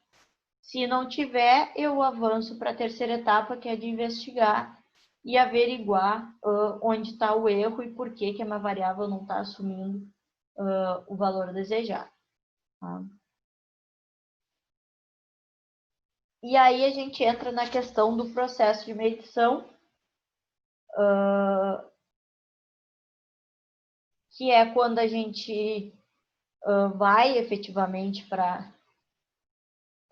Se não tiver, eu avanço para a terceira etapa, que é de investigar e averiguar onde está o erro e por que a minha variável não está assumindo o valor desejado. Tá? E aí a gente entra na questão do processo de medição, que é quando a gente vai efetivamente para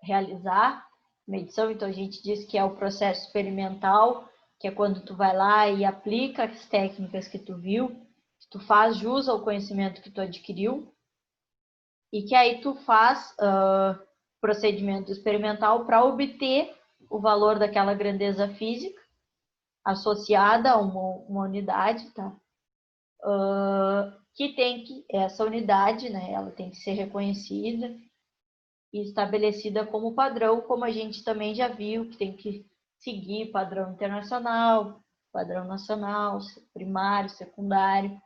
realizar medição. Então a gente diz que é o processo experimental, que é quando tu vai lá e aplica as técnicas que tu viu, que tu faz jus ao conhecimento que tu adquiriu, e que aí tu faz procedimento experimental para obter o valor daquela grandeza física associada a uma unidade, tá? Que tem que, essa unidade, né, ela tem que ser reconhecida e estabelecida como padrão, como a gente também já viu, que tem que seguir padrão internacional, padrão nacional, primário, secundário,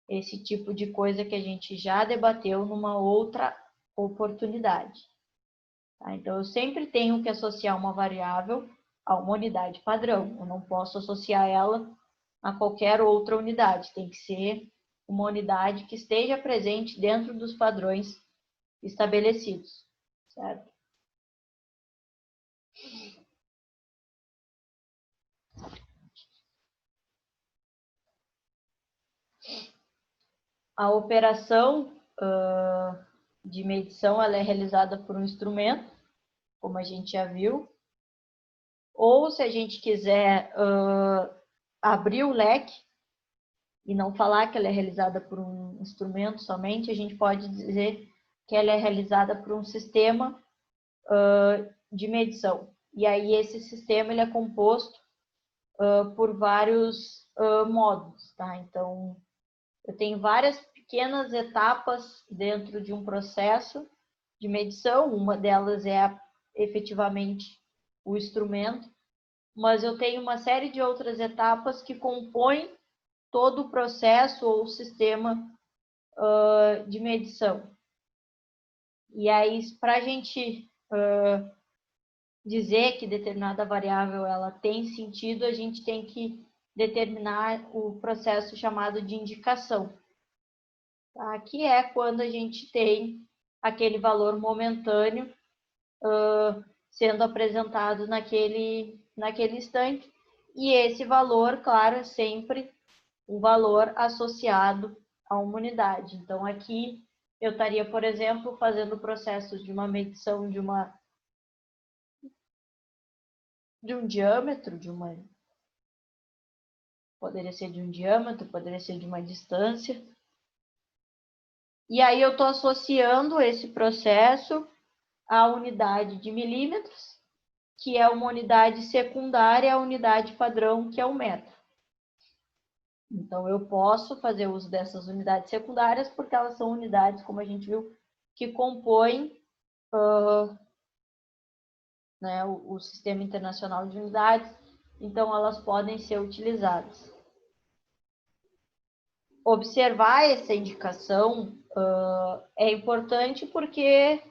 esse tipo de coisa que a gente já debateu numa outra oportunidade. Tá? Então, eu sempre tenho que associar uma variável a uma unidade padrão. Eu não posso associar ela a qualquer outra unidade. Tem que ser uma unidade que esteja presente dentro dos padrões estabelecidos, certo? A operação de medição ela é realizada por um instrumento, como a gente já viu, ou se a gente quiser abrir o leque e não falar que ela é realizada por um instrumento somente, a gente pode dizer que ela é realizada por um sistema de medição. E aí esse sistema ele é composto por vários módulos, tá? Então, eu tenho várias pequenas etapas dentro de um processo de medição, uma delas é efetivamente o instrumento, mas eu tenho uma série de outras etapas que compõem todo o processo ou sistema de medição. E aí, para a gente dizer que determinada variável ela tem sentido, a gente tem que determinar o processo chamado de indicação. Tá? Que é quando a gente tem aquele valor momentâneo sendo apresentado naquele instante. E esse valor, claro, é sempre um valor associado a uma unidade. Então, aqui eu estaria, por exemplo, fazendo o processo de uma medição de um diâmetro, poderia ser de um diâmetro, poderia ser de uma distância. E aí eu estou associando esse processo à unidade de milímetros, que é uma unidade secundária à unidade padrão, que é o metro. Então, eu posso fazer uso dessas unidades secundárias, porque elas são unidades, como a gente viu, que compõem né, o Sistema Internacional de Unidades, então elas podem ser utilizadas. Observar essa indicação é importante porque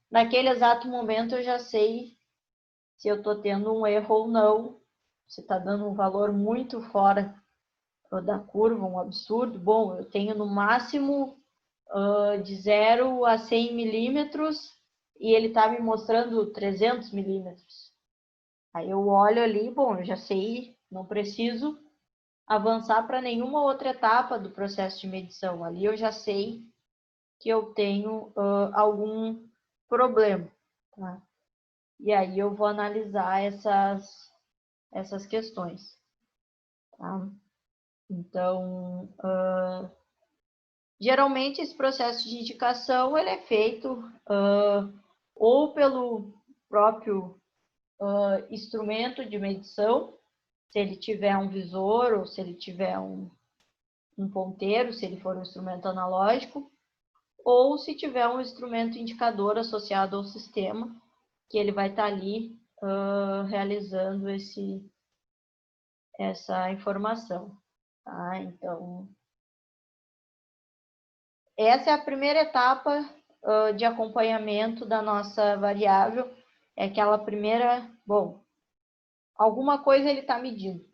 naquele exato momento eu já sei se eu estou tendo um erro ou não, se está dando um valor muito fora da curva, um absurdo. Bom, eu tenho no máximo de 0 a 100 milímetros e ele está me mostrando 300 milímetros. Aí eu olho ali, bom, eu já sei, não preciso avançar para nenhuma outra etapa do processo de medição. Ali eu já sei que eu tenho algum problema, tá? E aí eu vou analisar essas questões, tá? Então, geralmente esse processo de indicação ele é feito ou pelo próprio instrumento de medição, se ele tiver um visor ou se ele tiver um ponteiro, se ele for um instrumento analógico, ou se tiver um instrumento indicador associado ao sistema, que ele vai estar ali realizando essa informação. Tá? Então, essa é a primeira etapa de acompanhamento da nossa variável, é aquela primeira, bom, alguma coisa ele está medindo.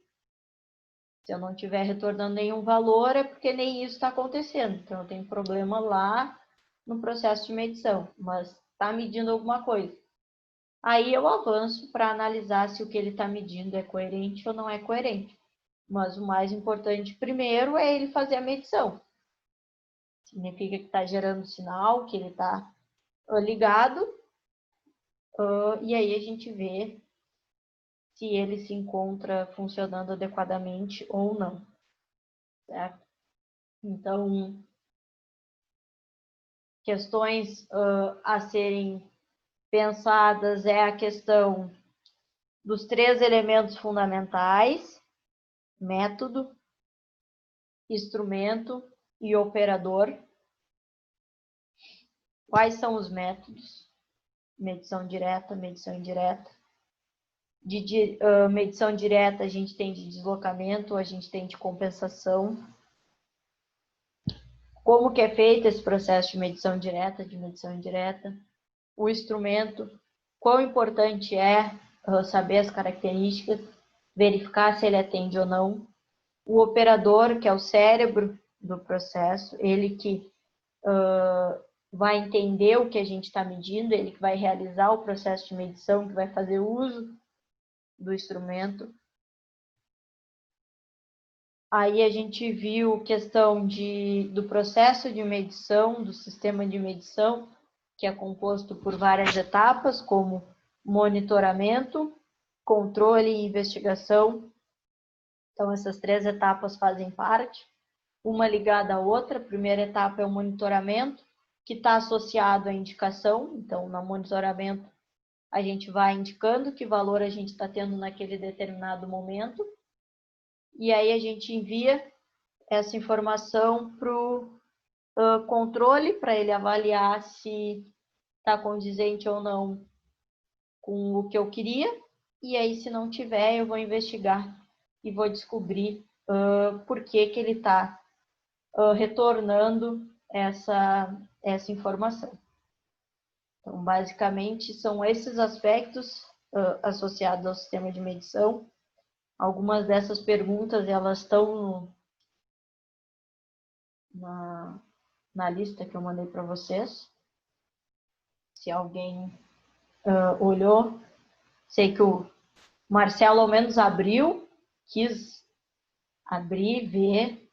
Se eu não estiver retornando nenhum valor, é porque nem isso está acontecendo. Então, eu tenho problema lá no processo de medição, mas está medindo alguma coisa. Aí eu avanço para analisar se o que ele está medindo é coerente ou não é coerente. Mas o mais importante primeiro é ele fazer a medição. Significa que está gerando sinal, que ele está ligado. E aí a gente vê se ele se encontra funcionando adequadamente ou não. Certo? Então, questões a serem pensadas é a questão dos 3 elementos fundamentais: método, instrumento e operador. Quais são os métodos? Medição direta, medição indireta. Medição direta a gente tem de deslocamento, a gente tem de compensação. Como que é feito esse processo de medição direta, de medição indireta? O instrumento, quão importante é saber as características, verificar se ele atende ou não. O operador, que é o cérebro do processo, ele que vai entender o que a gente está medindo, ele que vai realizar o processo de medição, que vai fazer uso do instrumento. Aí a gente viu questão do processo de medição, do sistema de medição, que é composto por várias etapas, como monitoramento, controle e investigação. Então, essas 3 etapas fazem parte, uma ligada à outra. A primeira etapa é o monitoramento, que está associado à indicação. Então, no monitoramento, a gente vai indicando que valor a gente está tendo naquele determinado momento. E aí a gente envia essa informação para o controle, para ele avaliar se está condizente ou não com o que eu queria. E aí, se não tiver, eu vou investigar e vou descobrir por que ele está retornando essa informação. Então, basicamente, são esses aspectos associados ao sistema de medição. Algumas dessas perguntas, elas estão na lista que eu mandei para vocês. Se alguém olhou, sei que o Marcelo ao menos quis abrir, ver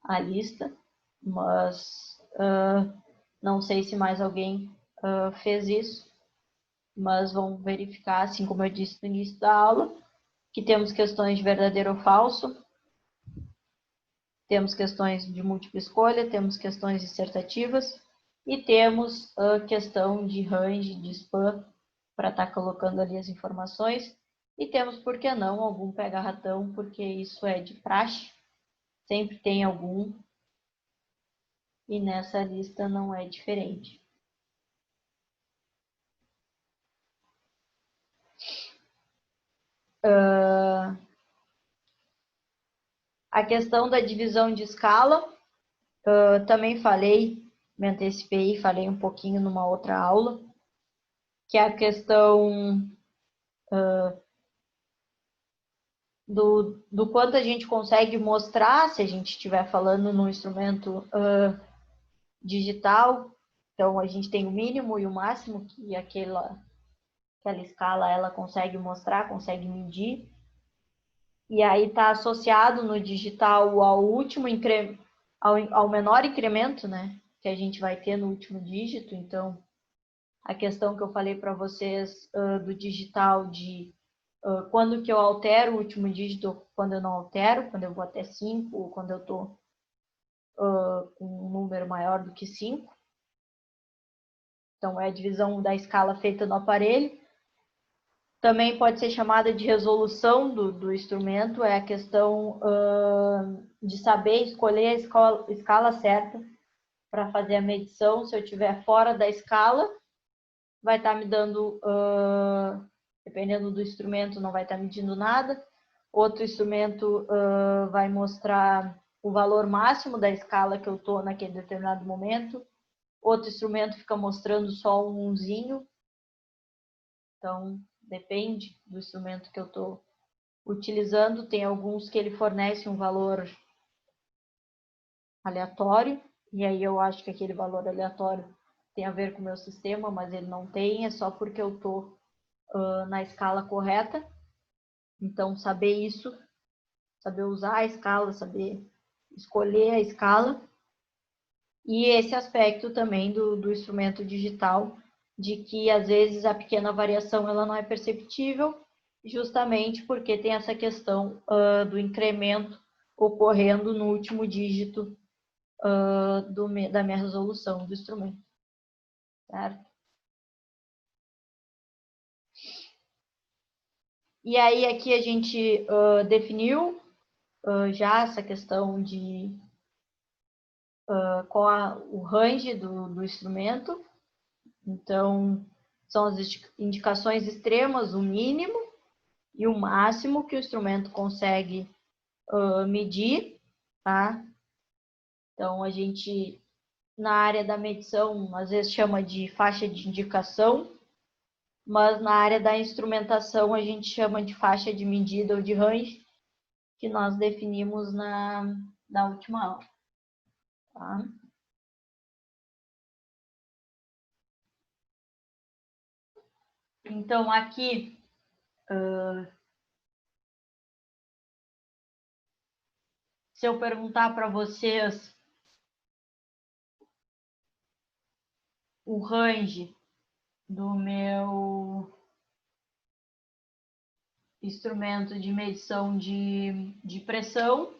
a lista, mas não sei se mais alguém fez isso, mas vamos verificar, assim como eu disse no início da aula, que temos questões de verdadeiro ou falso, temos questões de múltipla escolha, temos questões dissertativas e temos a questão de range, de span, para estar colocando ali as informações. E temos, por que não, algum pega-ratão, porque isso é de praxe, sempre tem algum, e nessa lista não é diferente. A questão da divisão de escala, também me antecipei, falei um pouquinho numa outra aula, que é a questão do quanto a gente consegue mostrar, se a gente estiver falando num instrumento digital. Então, a gente tem o mínimo e o máximo que aquela escala ela consegue mostrar, consegue medir. E aí está associado no digital ao menor incremento, né, que a gente vai ter no último dígito. Então, a questão que eu falei para vocês do digital de quando que eu altero o último dígito, quando eu não altero, quando eu vou até 5, ou quando eu estou com um número maior do que 5. Então, é a divisão da escala feita no aparelho. Também pode ser chamada de resolução do instrumento, é a questão de saber escolher a escala certa para fazer a medição. Se eu estiver fora da escala, vai estar me dando, dependendo do instrumento, não vai estar medindo nada. Outro instrumento vai mostrar o valor máximo da escala que eu estou naquele determinado momento. Outro instrumento fica mostrando só um umzinho. Então, depende do instrumento que eu estou utilizando. Tem alguns que ele fornece um valor aleatório, e aí eu acho que aquele valor aleatório tem a ver com o meu sistema, mas ele não tem, é só porque eu estou na escala correta. Então, saber isso, saber usar a escala, saber escolher a escala. E esse aspecto também do instrumento digital, de que às vezes a pequena variação ela não é perceptível, justamente porque tem essa questão do incremento ocorrendo no último dígito da minha resolução do instrumento. Certo? E aí aqui a gente definiu já essa questão de qual o range do instrumento. Então, são as indicações extremas, o mínimo e o máximo que o instrumento consegue medir, tá? Então, a gente, na área da medição, às vezes chama de faixa de indicação, mas na área da instrumentação, a gente chama de faixa de medida ou de range, que nós definimos na última aula, tá? Então, aqui, se eu perguntar para vocês o range do meu instrumento de medição de pressão,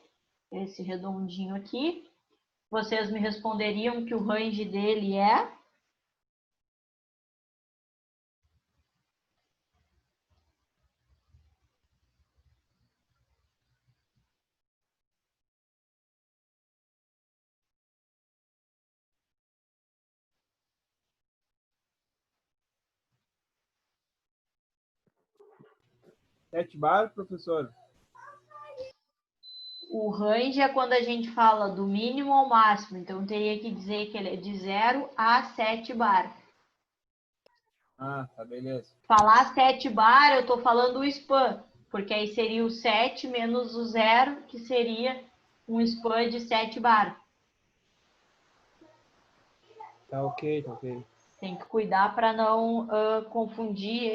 esse redondinho aqui, vocês me responderiam que o range dele é? Sete bar, professor? O range é quando a gente fala do mínimo ao máximo, então teria que dizer que ele é de 0 a 7 bar. Ah, tá, beleza. Falar 7 bar, eu estou falando o span, porque aí seria o 7 menos o 0, que seria um span de 7 bar. Tá ok, tá ok. Tem que cuidar para não confundir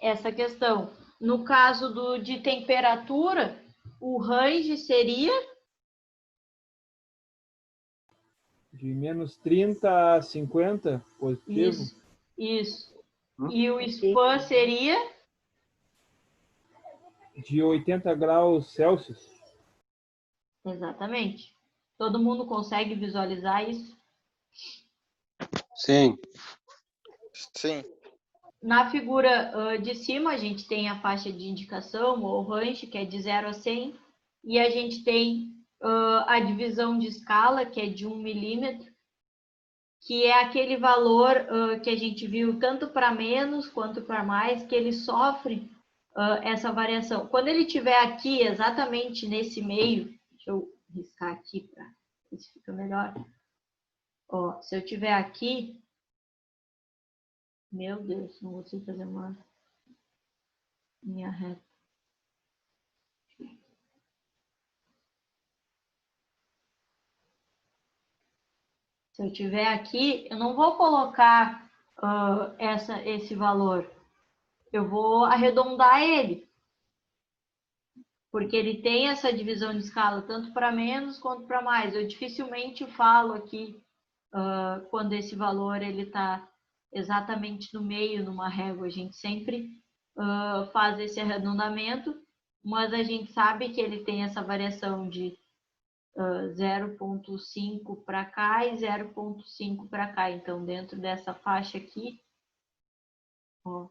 essa questão. No caso de temperatura, o range seria? De menos 30 a 50, positivo. Isso. E o span seria? De 80 graus Celsius. Exatamente. Todo mundo consegue visualizar isso? Sim. Sim. Na figura de cima, a gente tem a faixa de indicação, ou range, que é de 0 a 100, e a gente tem a divisão de escala, que é de 1 milímetro, que é aquele valor que a gente viu tanto para menos quanto para mais, que ele sofre essa variação. Quando ele estiver aqui, exatamente nesse meio, deixa eu riscar aqui para ver se fica melhor. Ó, se eu estiver aqui, meu Deus, não consigo fazer uma linha reta. Se eu estiver aqui, eu não vou colocar esse valor. Eu vou arredondar ele. Porque ele tem essa divisão de escala, tanto para menos quanto para mais. Eu dificilmente falo aqui quando esse valor ele está exatamente no meio, numa régua. A gente sempre faz esse arredondamento, mas a gente sabe que ele tem essa variação de 0,5 para cá e 0,5 para cá. Então, dentro dessa faixa aqui, ó,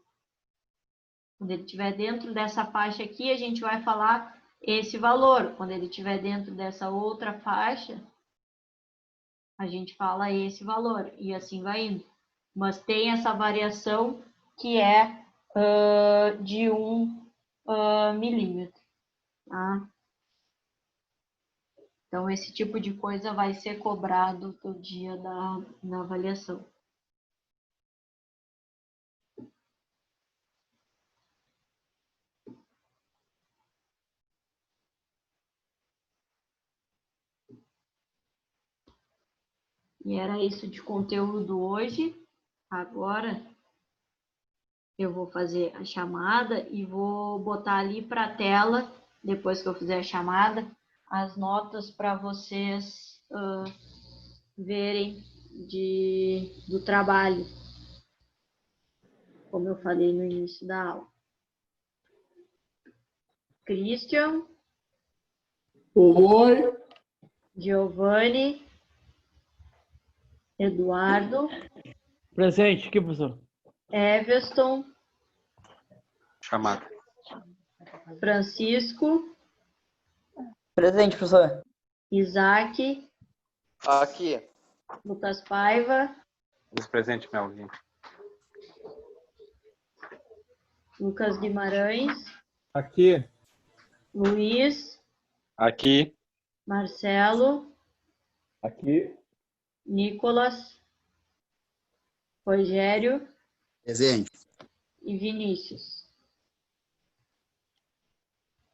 quando ele estiver dentro dessa faixa aqui, a gente vai falar esse valor. Quando ele estiver dentro dessa outra faixa, a gente fala esse valor. E assim vai indo. Mas tem essa variação que é de 1 milímetro. Tá? Então, esse tipo de coisa vai ser cobrado no dia da avaliação. E era isso de conteúdo hoje. Agora, eu vou fazer a chamada e vou botar ali para a tela, depois que eu fizer a chamada, as notas para vocês verem do trabalho, como eu falei no início da aula. Christian. Oi. Giovanni. Eduardo. Presente, aqui, professor. Everton. Chamada. Francisco. Presente, professor. Isaac. Aqui. Lucas Paiva. Presente, Melvin. Lucas Guimarães. Aqui. Luiz. Aqui. Marcelo. Aqui. Nicolas. Rogério. Presente. E Vinícius.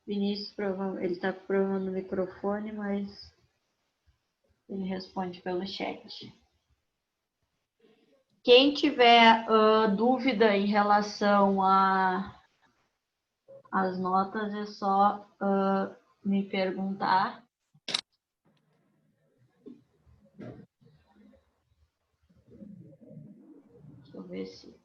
Vinícius, ele está com problema no microfone, mas ele responde pelo chat. Quem tiver dúvida em relação às notas, é só me perguntar. Deixa eu ver se...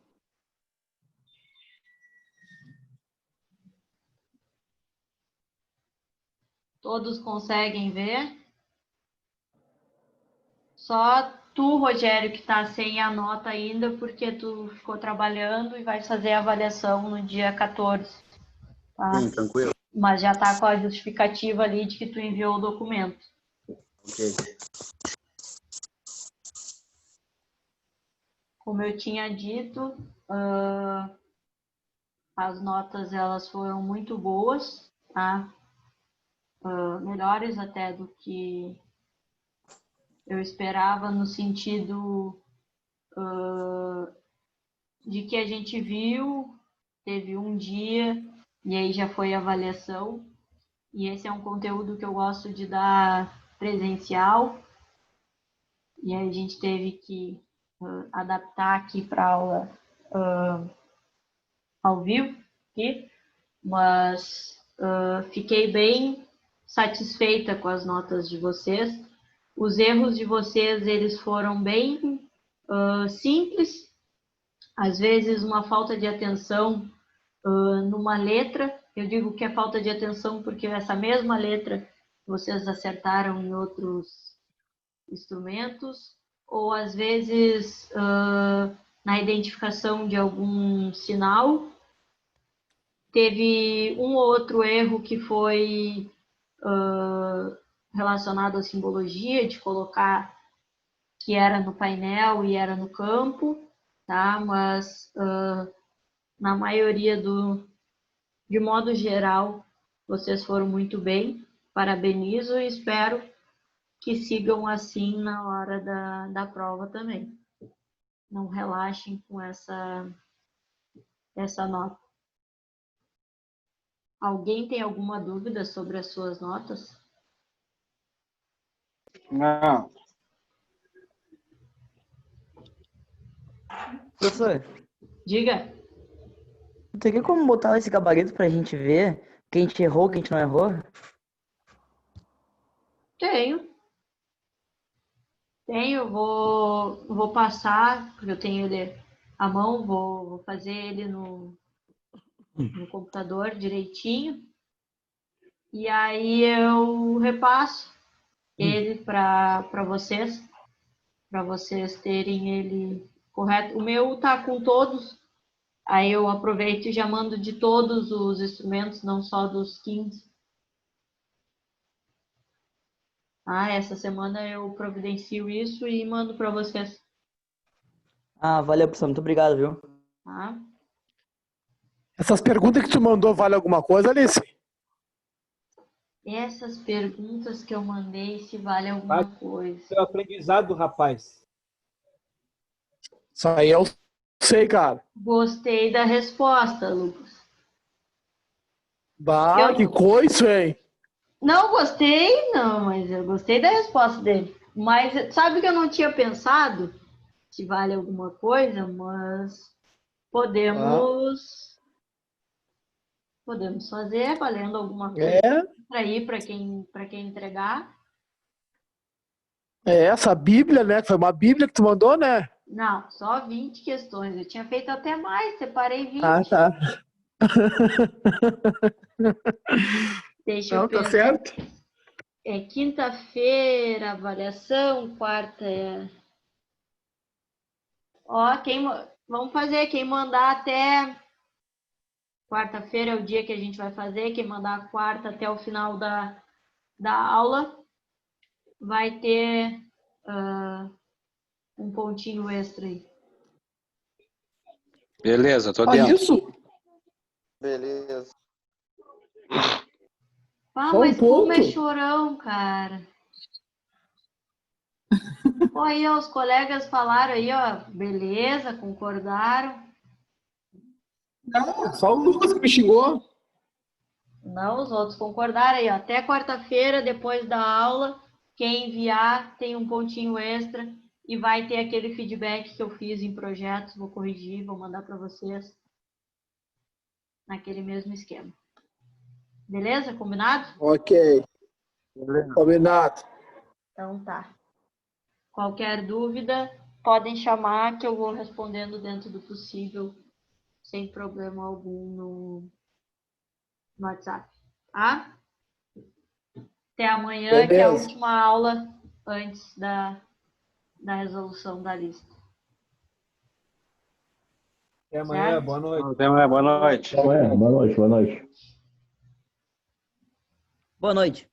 Todos conseguem ver? Só tu, Rogério, que está sem a nota ainda, porque tu ficou trabalhando e vai fazer a avaliação no dia 14. Tá? Sim, tranquilo. Mas já está com a justificativa ali de que tu enviou o documento. Ok. Como eu tinha dito, as notas elas foram muito boas, tá? Melhores até do que eu esperava, no sentido de que a gente viu, teve um dia e aí já foi a avaliação. E esse é um conteúdo que eu gosto de dar presencial. E aí a gente teve que adaptar aqui para a aula ao vivo, aqui. Mas fiquei bem satisfeita com as notas de vocês. Os erros de vocês, eles foram bem simples. Às vezes, uma falta de atenção numa letra. Eu digo que é falta de atenção porque essa mesma letra vocês acertaram em outros instrumentos. Ou, às vezes, na identificação de algum sinal. Teve um ou outro erro que foi relacionado à simbologia, de colocar que era no painel e era no campo, tá? Mas na maioria de modo geral, vocês foram muito bem. Parabenizo e espero que sigam assim na hora da prova também. Não relaxem com essa nota. Alguém tem alguma dúvida sobre as suas notas? Não. Professor, Diga. teria como botar esse gabarito pra gente ver quem a gente errou, quem a gente não errou? Tenho. Tenho, vou passar, porque eu tenho ele à mão, vou fazer ele no computador direitinho. E aí eu repasso ele para vocês terem ele correto. O meu tá com todos, aí eu aproveito e já mando de todos os instrumentos, não só dos 15. Essa semana eu providencio isso e mando para vocês. Valeu, professor. Muito obrigado, viu? Tá? Essas perguntas que tu mandou vale alguma coisa, Alice? Essas perguntas que eu mandei, se vale alguma coisa. Seu aprendizado, rapaz. Isso aí eu sei, cara. Gostei da resposta, Lucas. Bah, que coisa, hein? Não gostei, não, mas eu gostei da resposta dele. Mas sabe que eu não tinha pensado se vale alguma coisa, mas podemos fazer valendo alguma coisa para ir para quem entregar. Essa Bíblia, né? Foi uma Bíblia que tu mandou, né? Não, só 20 questões. Eu tinha feito até mais, separei 20. Tá. Deixa eu Não, tá pensar. certo. É quinta-feira, avaliação, quarta é... Vamos fazer, quem mandar até... Quarta-feira é o dia que a gente vai fazer, quem mandar a quarta até o final da aula vai ter um pontinho extra aí. Beleza, tô dentro. Isso? Beleza. Mas como é ponto. chorão, cara. Aí, ó, os colegas falaram aí, ó, beleza, concordaram. Não, só o Lucas que me xingou. Não, os outros concordaram aí, ó. Até quarta-feira, depois da aula, quem enviar tem um pontinho extra e vai ter aquele feedback que eu fiz em projetos, vou corrigir, vou mandar para vocês naquele mesmo esquema. Beleza? Combinado? Ok. Combinado. Então tá. Qualquer dúvida, podem chamar que eu vou respondendo dentro do possível, sem problema algum no WhatsApp. Tá? Até amanhã, Beleza. que é a última aula antes da resolução da lista. Até amanhã, Certo? boa noite. Até amanhã, boa noite. Boa noite, boa noite. Boa noite.